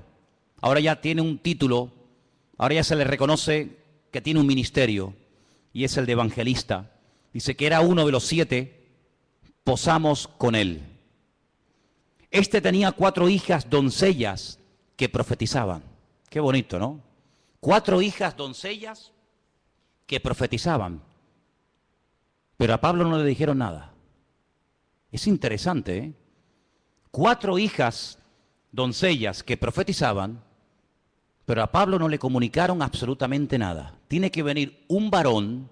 S1: ahora ya tiene un título, ahora ya se le reconoce que tiene un ministerio, y es el de evangelista. Dice que era uno de los 7, posamos con él. Este tenía 4 hijas doncellas que profetizaban. Qué bonito, ¿no? 4 hijas doncellas que profetizaban. Pero a Pablo no le dijeron nada. Es interesante, ¿eh? 4 hijas doncellas que profetizaban, pero a Pablo no le comunicaron absolutamente nada. Tiene que venir un varón,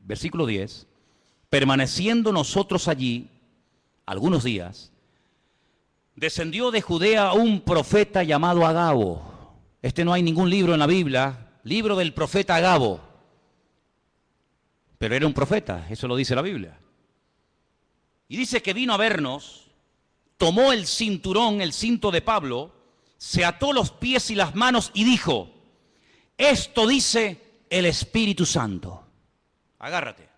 S1: versículo 10, permaneciendo nosotros allí algunos días, descendió de Judea un profeta llamado Agabo. No hay ningún libro en la Biblia, libro del profeta Agabo, pero era un profeta, eso lo dice la Biblia. Y dice que vino a vernos, tomó el cinturón, el cinto de Pablo, se ató los pies y las manos y dijo: esto dice el Espíritu Santo. Agárrate.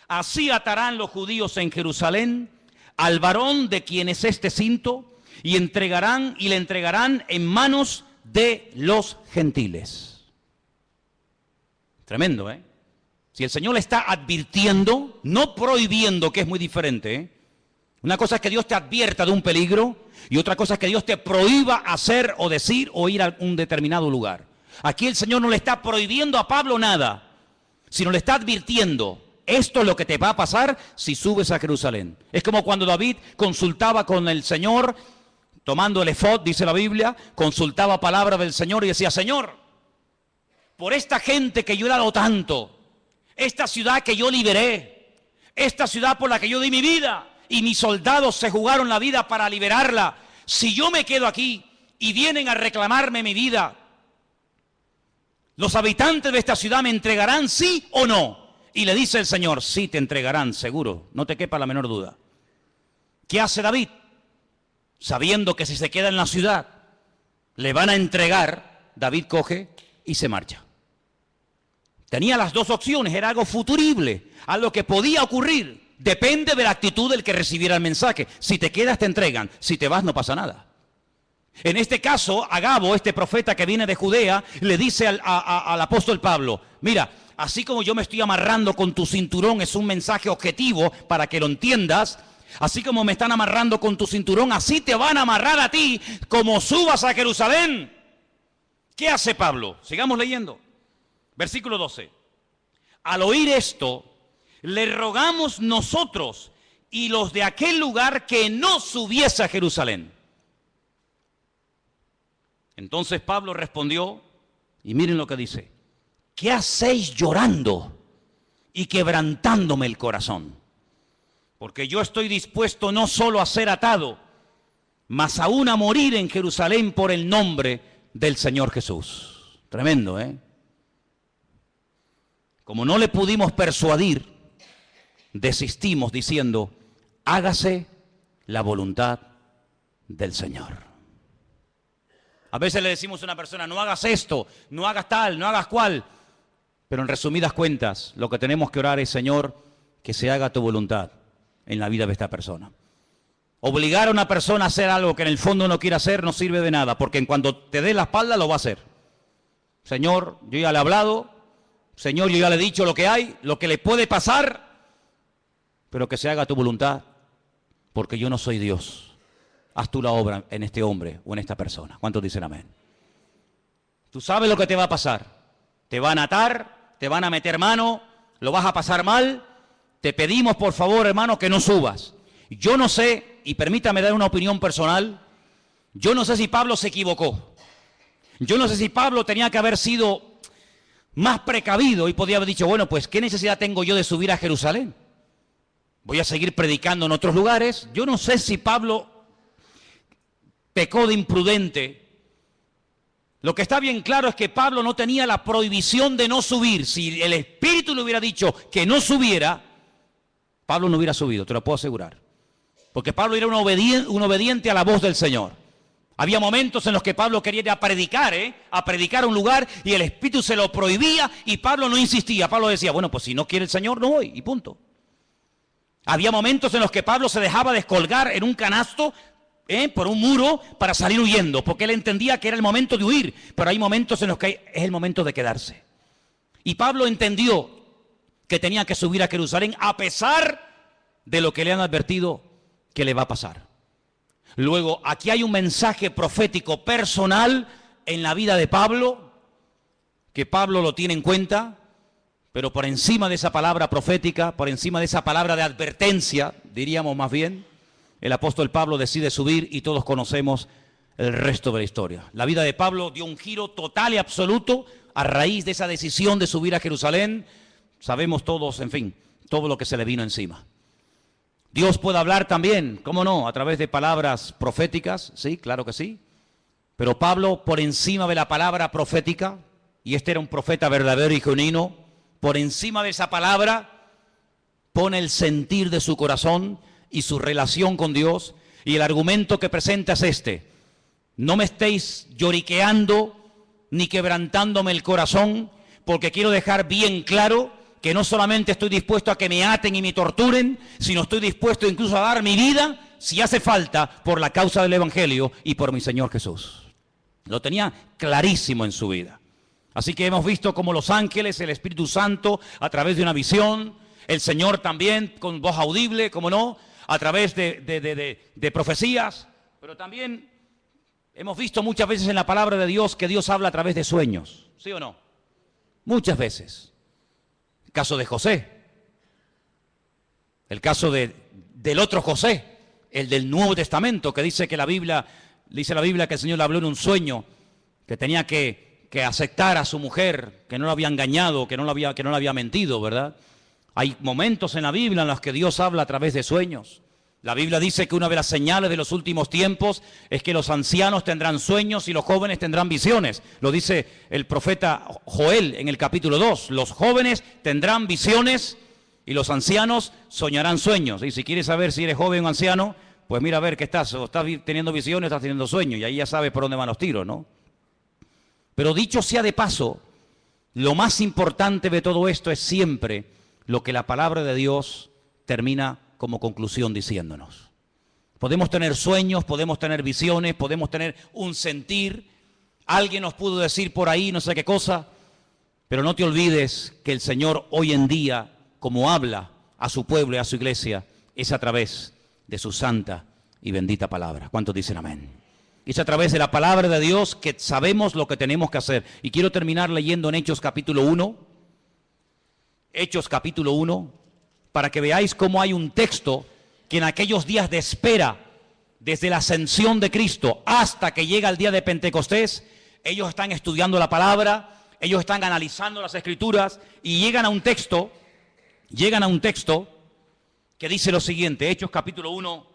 S1: Así atarán los judíos en Jerusalén al varón de quien es este cinto y le entregarán en manos de los gentiles. Tremendo, ¿eh? Si el Señor le está advirtiendo, no prohibiendo, que es muy diferente, ¿eh? Una cosa es que Dios te advierta de un peligro y otra cosa es que Dios te prohíba hacer o decir o ir a un determinado lugar. Aquí el Señor no le está prohibiendo a Pablo nada, sino le está advirtiendo: esto es lo que te va a pasar si subes a Jerusalén. Es como cuando David consultaba con el Señor, tomando el efod, dice la Biblia, consultaba palabra del Señor y decía: Señor, por esta gente que yo he dado tanto, esta ciudad que yo liberé, esta ciudad por la que yo di mi vida y mis soldados se jugaron la vida para liberarla, si yo me quedo aquí y vienen a reclamarme mi vida, ¿los habitantes de esta ciudad me entregarán sí o no? Y le dice el Señor: sí, te entregarán, seguro, no te quepa la menor duda. ¿Qué hace David? Sabiendo que si se queda en la ciudad le van a entregar, David coge y se marcha. Tenía las 2 opciones, era algo futurible, algo que podía ocurrir. Depende de la actitud del que recibiera el mensaje. Si te quedas, te entregan. Si te vas, no pasa nada. En este caso, Agabo, este profeta que viene de Judea, le dice al apóstol Pablo: mira, así como yo me estoy amarrando con tu cinturón, es un mensaje objetivo para que lo entiendas. Así como me están amarrando con tu cinturón, así te van a amarrar a ti como subas a Jerusalén. ¿Qué hace Pablo? Sigamos leyendo. Versículo 12. Al oír esto, le rogamos nosotros y los de aquel lugar que no subiese a Jerusalén. Entonces Pablo respondió, y miren lo que dice: ¿qué hacéis llorando y quebrantándome el corazón? Porque yo estoy dispuesto no solo a ser atado, mas aún a morir en Jerusalén por el nombre del Señor Jesús. Tremendo, ¿eh? Como no le pudimos persuadir, desistimos diciendo: hágase la voluntad del Señor. A veces le decimos a una persona: no hagas esto, no hagas tal, no hagas cual. Pero en resumidas cuentas, lo que tenemos que orar es: Señor, que se haga tu voluntad. en la vida de esta persona. Obligar a una persona a hacer algo que en el fondo no quiere hacer no sirve de nada, porque en cuanto te dé la espalda lo va a hacer. Señor, yo ya le he hablado, Señor, yo ya le he dicho lo que hay, lo que le puede pasar, pero que se haga tu voluntad, porque yo no soy Dios. Haz tú la obra en este hombre o en esta persona. ¿Cuántos dicen amén? Tú sabes lo que te va a pasar. Te van a atar, te van a meter mano, lo vas a pasar mal. Te pedimos, por favor, hermano, que no subas. Yo no sé, y permítame dar una opinión personal, yo no sé si Pablo se equivocó. Yo no sé si Pablo tenía que haber sido más precavido y podía haber dicho, bueno, pues, ¿qué necesidad tengo yo de subir a Jerusalén? Voy a seguir predicando en otros lugares. Yo no sé si Pablo pecó de imprudente. Lo que está bien claro es que Pablo no tenía la prohibición de no subir. Si el Espíritu le hubiera dicho que no subiera, Pablo no hubiera subido, te lo puedo asegurar. Porque Pablo era un obediente a la voz del Señor. Había momentos en los que Pablo quería ir a predicar a un lugar y el Espíritu se lo prohibía y Pablo no insistía. Pablo decía, bueno, pues si no quiere el Señor, no voy, y punto. Había momentos en los que Pablo se dejaba descolgar en un canasto por un muro para salir huyendo, porque él entendía que era el momento de huir, pero hay momentos en los que es el momento de quedarse. Y Pablo entendió que tenía que subir a Jerusalén a pesar de lo que le han advertido que le va a pasar. Luego, aquí hay un mensaje profético personal en la vida de Pablo, que Pablo lo tiene en cuenta, pero por encima de esa palabra profética, por encima de esa palabra de advertencia, diríamos más bien, el apóstol Pablo decide subir y todos conocemos el resto de la historia. La vida de Pablo dio un giro total y absoluto a raíz de esa decisión de subir a Jerusalén. Sabemos todos, en fin, todo lo que se le vino encima. Dios puede hablar también, ¿cómo no? A través de palabras proféticas, sí, claro que sí. Pero Pablo, por encima de la palabra profética, y este era un profeta verdadero y genuino, por encima de esa palabra, pone el sentir de su corazón y su relación con Dios, y el argumento que presenta es este: no me estéis lloriqueando ni quebrantándome el corazón, porque quiero dejar bien claro que no solamente estoy dispuesto a que me aten y me torturen, sino estoy dispuesto incluso a dar mi vida, si hace falta, por la causa del Evangelio y por mi Señor Jesús. Lo tenía clarísimo en su vida. Así que hemos visto cómo los ángeles, el Espíritu Santo, a través de una visión, el Señor también con voz audible, como no, a través de profecías, pero también hemos visto muchas veces en la palabra de Dios que Dios habla a través de sueños, ¿sí o no? Muchas veces. El caso de José, el caso del otro José, el del Nuevo Testamento, que dice que dice la Biblia que el Señor le habló en un sueño, que tenía que aceptar a su mujer, que no la había engañado, que no le había mentido, ¿verdad? Hay momentos en la Biblia en los que Dios habla a través de sueños. La Biblia dice que una de las señales de los últimos tiempos es que los ancianos tendrán sueños y los jóvenes tendrán visiones. Lo dice el profeta Joel en el capítulo 2. Los jóvenes tendrán visiones y los ancianos soñarán sueños. Y si quieres saber si eres joven o anciano, pues mira a ver qué estás. O estás teniendo visiones o estás teniendo sueños. Y ahí ya sabes por dónde van los tiros, ¿no? Pero dicho sea de paso, lo más importante de todo esto es siempre lo que la palabra de Dios termina como conclusión diciéndonos. Podemos tener sueños, podemos tener visiones, podemos tener un sentir. Alguien nos pudo decir por ahí no sé qué cosa, pero no te olvides que el Señor hoy en día, como habla a su pueblo y a su iglesia, es a través de su santa y bendita palabra. ¿Cuántos dicen amén? Es a través de la palabra de Dios que sabemos lo que tenemos que hacer. Y quiero terminar leyendo en Hechos capítulo 1. Hechos capítulo 1, para que veáis cómo hay un texto que en aquellos días de espera, desde la ascensión de Cristo hasta que llega el día de Pentecostés, ellos están estudiando la palabra, ellos están analizando las Escrituras y llegan a un texto que dice lo siguiente, Hechos capítulo 1,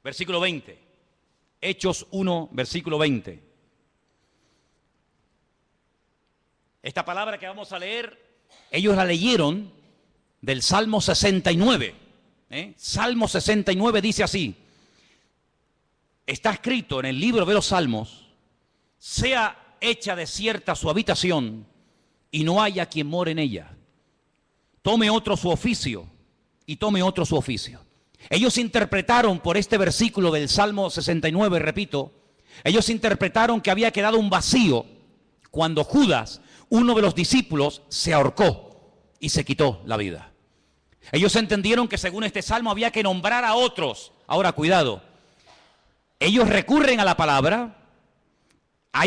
S1: versículo 20. Hechos 1, versículo 20. Esta palabra que vamos a leer, ellos la leyeron del Salmo 69. Salmo 69 dice así: está escrito en el libro de los Salmos, sea hecha desierta su habitación y no haya quien more en ella. Tome otro su oficio y tome otro su oficio. Ellos interpretaron por este versículo del Salmo 69, repito, ellos interpretaron que había quedado un vacío cuando Judas, uno de los discípulos, se ahorcó y se quitó la vida. Ellos entendieron que según este salmo había que nombrar a otros. Ahora, cuidado, ellos recurren a la palabra,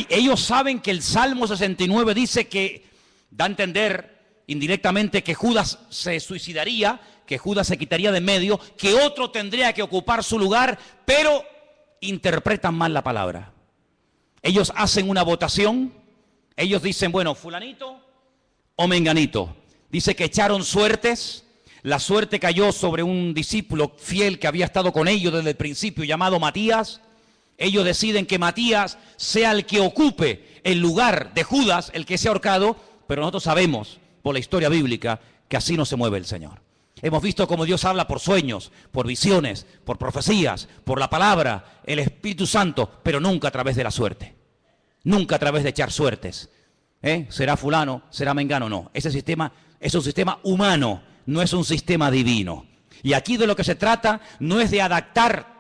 S1: ellos saben que el Salmo 69 dice que, da a entender indirectamente que Judas se suicidaría, que Judas se quitaría de en medio, que otro tendría que ocupar su lugar, pero interpretan mal la palabra. Ellos hacen una votación, ellos dicen, bueno, fulanito o menganito. Dice que echaron suertes, la suerte cayó sobre un discípulo fiel que había estado con ellos desde el principio, llamado Matías. Ellos deciden que Matías sea el que ocupe el lugar de Judas, el que sea ahorcado, pero nosotros sabemos por la historia bíblica que así no se mueve el Señor. Hemos visto cómo Dios habla por sueños, por visiones, por profecías, por la palabra, el Espíritu Santo, pero nunca a través de la suerte. Nunca a través de echar suertes. Será fulano, será mengano, no. Ese sistema es un sistema humano, no es un sistema divino. Y aquí de lo que se trata no es de adaptar,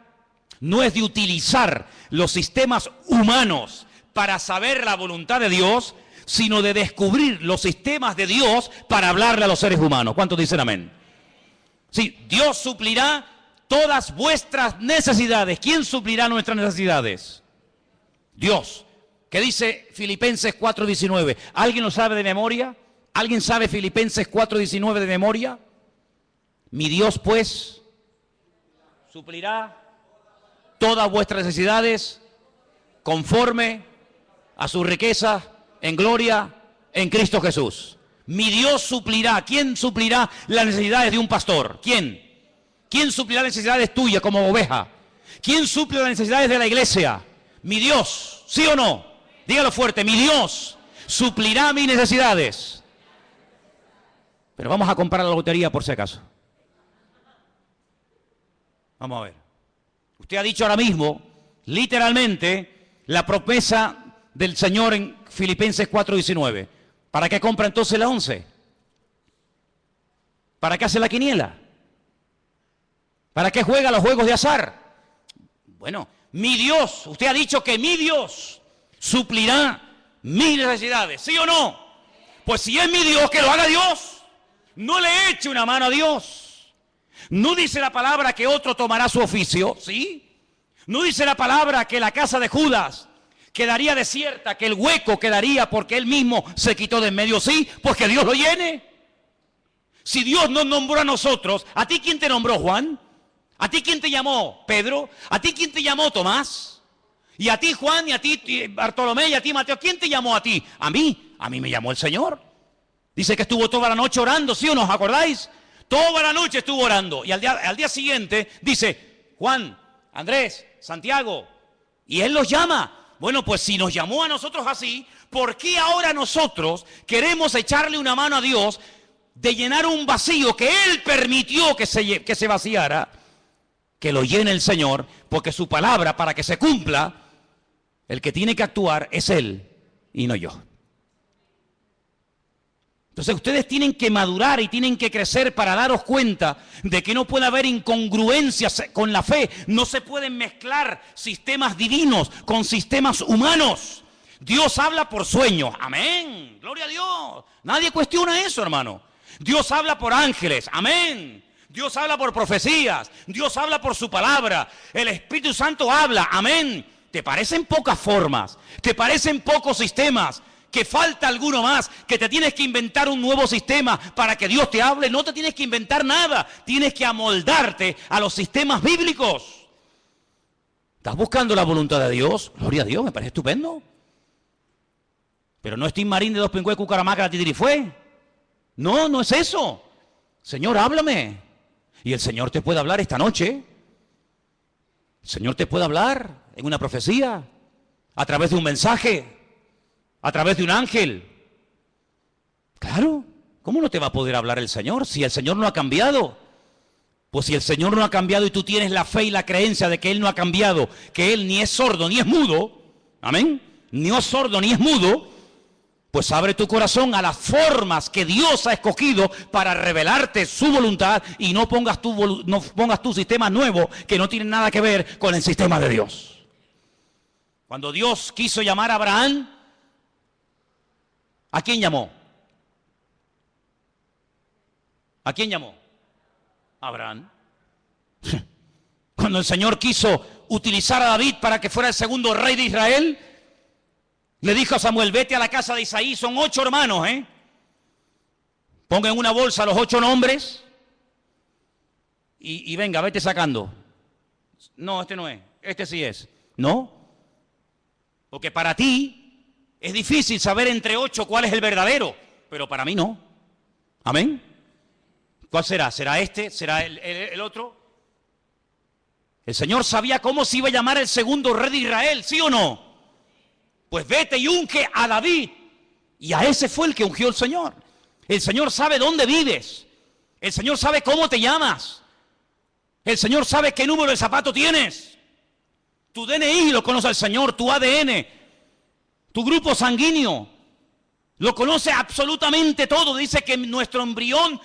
S1: no es de utilizar los sistemas humanos para saber la voluntad de Dios, sino de descubrir los sistemas de Dios para hablarle a los seres humanos. ¿Cuántos dicen amén? Sí, Dios suplirá todas vuestras necesidades. ¿Quién suplirá nuestras necesidades? Dios. ¿Qué dice Filipenses 4:19? ¿Alguien lo sabe de memoria? ¿Alguien sabe Filipenses 4:19 de memoria? Mi Dios, pues, suplirá todas vuestras necesidades conforme a su riqueza en gloria en Cristo Jesús. Mi Dios suplirá. ¿Quién suplirá las necesidades de un pastor? ¿Quién? ¿Quién suplirá las necesidades tuyas como oveja? ¿Quién suple las necesidades de la iglesia? Mi Dios. ¿Sí o no? Dígalo fuerte. Mi Dios suplirá mis necesidades. Pero vamos a comprar la lotería por si acaso. Vamos a ver. Usted ha dicho ahora mismo, literalmente, la promesa del Señor en Filipenses 4:19. ¿Para qué compra entonces la 11? ¿Para qué hace la quiniela? ¿Para qué juega los juegos de azar? Bueno, mi Dios, usted ha dicho que mi Dios suplirá mis necesidades, ¿sí o no? Pues si es mi Dios, que lo haga Dios. No le eche una mano a Dios. No dice la palabra que otro tomará su oficio, ¿sí? No dice la palabra que la casa de Judas quedaría desierta, que el hueco quedaría porque él mismo se quitó de en medio. Sí, pues que Dios lo llene. Si Dios nos nombró a nosotros, ¿a ti quién te nombró, Juan? ¿A ti quién te llamó, Pedro? ¿A ti quién te llamó, Tomás? Y a ti, Juan, y a ti, Bartolomé, y a ti, Mateo. ¿Quién te llamó a ti? A mí me llamó el Señor. Dice que estuvo toda la noche orando, ¿sí o no? ¿Os acordáis? Toda la noche estuvo orando. Y al día siguiente dice, Juan, Andrés, Santiago, y Él los llama. Bueno, pues si nos llamó a nosotros así, ¿por qué ahora nosotros queremos echarle una mano a Dios de llenar un vacío que Él permitió que se vaciara? Que lo llene el Señor, porque su palabra, para que se cumpla, el que tiene que actuar es Él y no yo. Entonces ustedes tienen que madurar y tienen que crecer para daros cuenta de que no puede haber incongruencias con la fe. No se pueden mezclar sistemas divinos con sistemas humanos. Dios habla por sueños. Amén. Gloria a Dios. Nadie cuestiona eso, hermano. Dios habla por ángeles. Amén. Dios habla por profecías. Dios habla por su palabra. El Espíritu Santo habla. Amén. ¿Te parecen pocas formas? ¿Te parecen pocos sistemas? Que falta alguno más, que te tienes que inventar un nuevo sistema para que Dios te hable. No te tienes que inventar nada, tienes que amoldarte a los sistemas bíblicos. ¿Estás buscando la voluntad de Dios? Gloria a Dios, me parece estupendo. Pero no es Tim Marín de Dos Pingües, Cucaramaca, la Titirifue. No, no es eso. Señor, háblame. Y el Señor te puede hablar esta noche. El Señor te puede hablar en una profecía, a través de un mensaje, a través de un ángel. Claro, ¿cómo no te va a poder hablar el Señor si el Señor no ha cambiado? Pues si el Señor no ha cambiado y tú tienes la fe y la creencia de que Él no ha cambiado, que Él ni es sordo ni es mudo, amén, ni es sordo ni es mudo, Pues abre tu corazón a las formas que Dios ha escogido para revelarte su voluntad y no pongas tu sistema nuevo que no tiene nada que ver con el sistema de Dios. Cuando Dios quiso llamar a Abraham, ¿a quién llamó? ¿A quién llamó? A Abraham. Cuando el Señor quiso utilizar a David para que fuera el segundo rey de Israel, le dijo a Samuel, vete a la casa de Isaí, son 8 hermanos, ponga en una bolsa los 8 nombres y venga, vete sacando. No, este no es, este sí es. No, porque para ti es difícil saber entre 8 cuál es el verdadero, pero para mí no. Amén. ¿Cuál será? ¿Será este? ¿Será el otro? El Señor sabía cómo se iba a llamar el segundo rey de Israel, ¿sí o no? Pues vete y unge a David. Y a ese fue el que ungió el Señor. El Señor sabe dónde vives. El Señor sabe cómo te llamas. El Señor sabe qué número de zapato tienes. Tu DNI lo conoce el Señor, tu ADN, tu grupo sanguíneo. Lo conoce absolutamente todo. Dice que nuestro embrión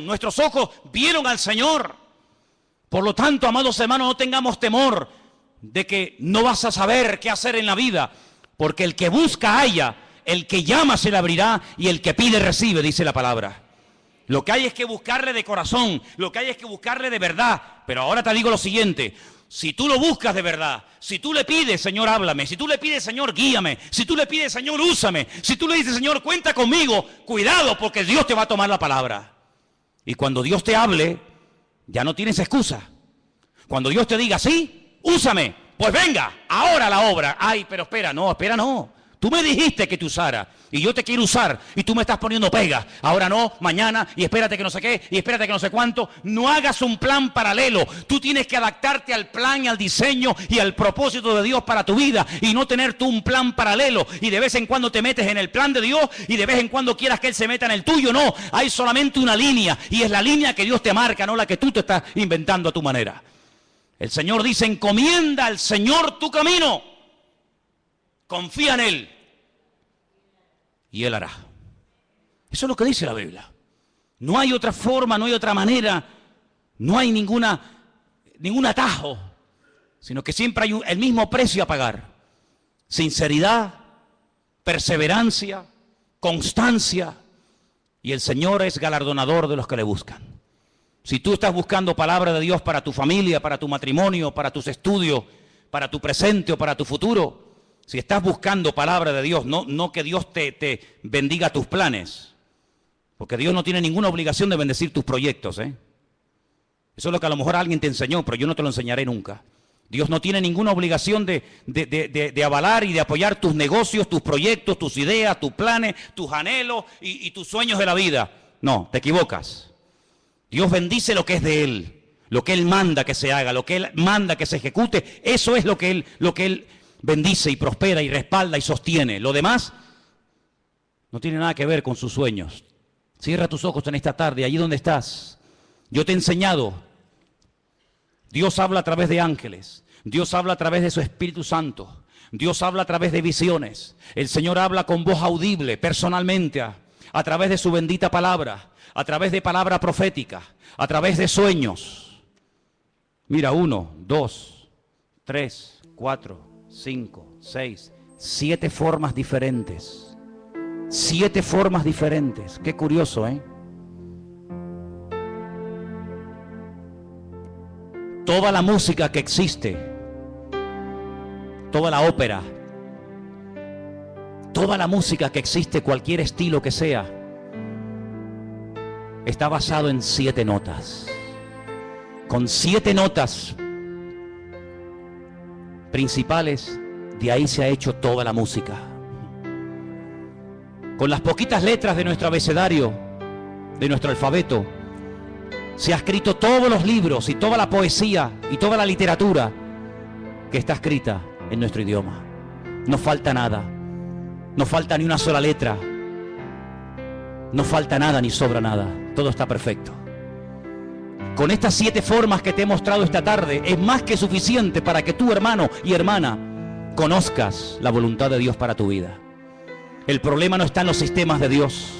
S1: nuestros ojos vieron al Señor. Por lo tanto, amados hermanos, no tengamos temor de que no vas a saber qué hacer en la vida. Porque el que busca halla, el que llama se le abrirá y el que pide recibe, dice la palabra. Lo que hay es que buscarle de corazón, lo que hay es que buscarle de verdad. Pero ahora te digo lo siguiente, si tú lo buscas de verdad, si tú le pides, Señor, háblame, si tú le pides, Señor, guíame, si tú le pides, Señor, úsame, si tú le dices, Señor, cuenta conmigo, cuidado porque Dios te va a tomar la palabra. Y cuando Dios te hable, ya no tienes excusa. Cuando Dios te diga, sí, úsame, pues venga, ahora la obra. Ay, pero espera, no. Tú me dijiste que te usara y yo te quiero usar y tú me estás poniendo pegas. Ahora no, mañana y espérate que no sé qué y espérate que no sé cuánto. No hagas un plan paralelo. Tú tienes que adaptarte al plan y al diseño y al propósito de Dios para tu vida y no tener tú un plan paralelo y de vez en cuando te metes en el plan de Dios y de vez en cuando quieras que Él se meta en el tuyo. No, hay solamente una línea y es la línea que Dios te marca, no la que tú te estás inventando a tu manera. El Señor dice, encomienda al Señor tu camino. Confía en Él. Y Él hará. Eso es lo que dice la Biblia. No hay otra forma, no hay otra manera. No hay ningún atajo. Sino que siempre hay el mismo precio a pagar. Sinceridad, perseverancia, constancia. Y el Señor es galardonador de los que le buscan. Si tú estás buscando palabra de Dios para tu familia, para tu matrimonio, para tus estudios, para tu presente o para tu futuro, si estás buscando palabra de Dios, no que Dios te bendiga tus planes, porque Dios no tiene ninguna obligación de bendecir tus proyectos, Eso es lo que a lo mejor alguien te enseñó, pero yo no te lo enseñaré nunca. Dios no tiene ninguna obligación de avalar y de apoyar tus negocios, tus proyectos, tus ideas, tus planes, tus anhelos y tus sueños de la vida. No, te equivocas. Dios bendice lo que es de Él, lo que Él manda que se haga, lo que Él manda que se ejecute. Eso es lo que Él bendice y prospera y respalda y sostiene. Lo demás no tiene nada que ver con sus sueños. Cierra tus ojos en esta tarde, allí donde estás. Yo te he enseñado. Dios habla a través de ángeles. Dios habla a través de su Espíritu Santo. Dios habla a través de visiones. El Señor habla con voz audible, personalmente, a través de su bendita palabra. A través de palabra profética, a través de sueños. Mira, 1, 2, 3, 4, 5, 6, 7 formas diferentes. 7 formas diferentes. Qué curioso, Toda la música que existe, toda la ópera, toda la música que existe, cualquier estilo que sea, está basado en 7 notas. Con 7 notas principales, de ahí se ha hecho toda la música. Con las poquitas letras de nuestro abecedario, de nuestro alfabeto, se ha escrito todos los libros y toda la poesía y toda la literatura que está escrita en nuestro idioma. No falta nada, no falta ni una sola letra. No falta nada ni sobra nada. Todo está perfecto. Con estas 7 formas que te he mostrado esta tarde, es más que suficiente para que tú, hermano y hermana, conozcas la voluntad de Dios para tu vida. El problema no está en los sistemas de Dios.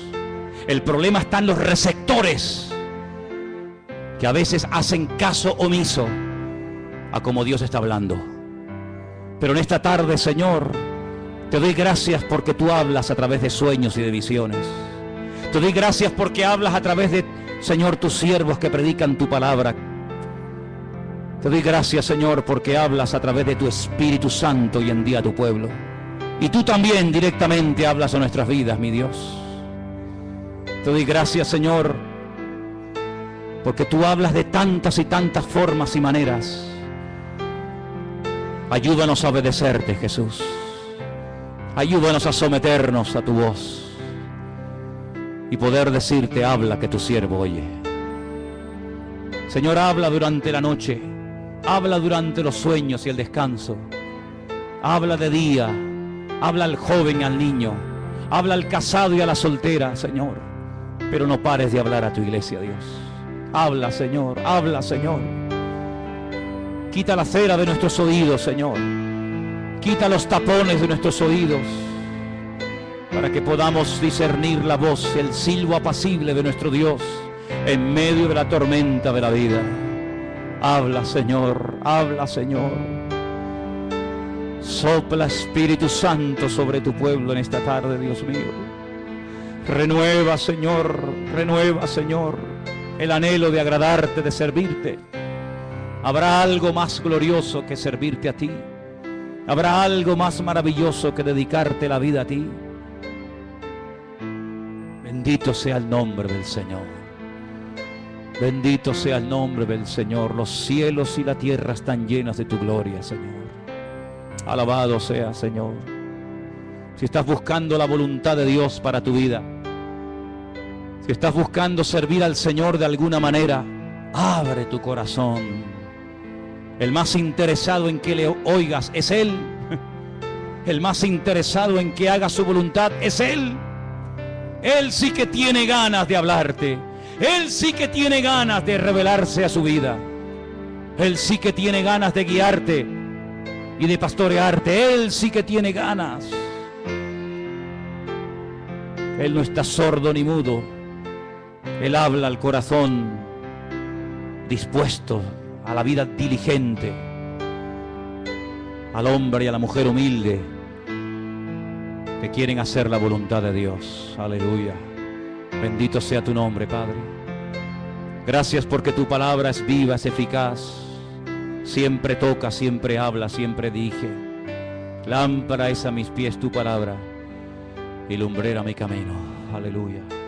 S1: El problema está en los receptores que a veces hacen caso omiso a como Dios está hablando. Pero en esta tarde, Señor, te doy gracias porque tú hablas a través de sueños y de visiones. Te doy gracias porque hablas a través de, Señor, tus siervos que predican tu palabra. Te doy gracias, Señor, porque hablas a través de tu Espíritu Santo y en día a tu pueblo. Y tú también directamente hablas a nuestras vidas, mi Dios. Te doy gracias, Señor, porque tú hablas de tantas y tantas formas y maneras. Ayúdanos a obedecerte, Jesús. Ayúdanos a someternos a tu voz y poder decirte, habla, que tu siervo oye. Señor, habla durante la noche, habla durante los sueños y el descanso. Habla de día, habla al joven y al niño, habla al casado y a la soltera, Señor. Pero no pares de hablar a tu iglesia, Dios. Habla, Señor, habla, Señor. Quita la cera de nuestros oídos, Señor. Quita los tapones de nuestros oídos para que podamos discernir la voz, el silbo apacible de nuestro Dios en medio de la tormenta de la vida. Habla, Señor, habla, Señor. Sopla, Espíritu Santo, sobre tu pueblo en esta tarde, Dios mío. Renueva, Señor, el anhelo de agradarte, de servirte. Habrá algo más glorioso que servirte a ti. Habrá algo más maravilloso que dedicarte la vida a ti. Bendito sea el nombre del Señor. Bendito sea el nombre del Señor. Los cielos y la tierra están llenas de tu gloria, Señor. Alabado sea, Señor. Si estás buscando la voluntad de Dios para tu vida, si estás buscando servir al Señor de alguna manera, abre tu corazón. El más interesado en que le oigas es Él. El más interesado en que hagas su voluntad es Él. Él sí que tiene ganas de hablarte. Él sí que tiene ganas de revelarse a su vida. Él sí que tiene ganas de guiarte y de pastorearte. Él sí que tiene ganas. Él no está sordo ni mudo. Él habla al corazón dispuesto a la vida diligente, al hombre y a la mujer humilde que quieren hacer la voluntad de Dios. Aleluya. Bendito sea tu nombre, Padre. Gracias porque tu palabra es viva, es eficaz. Siempre toca, siempre habla, siempre dirige. Lámpara es a mis pies tu palabra y lumbrera mi camino. Aleluya.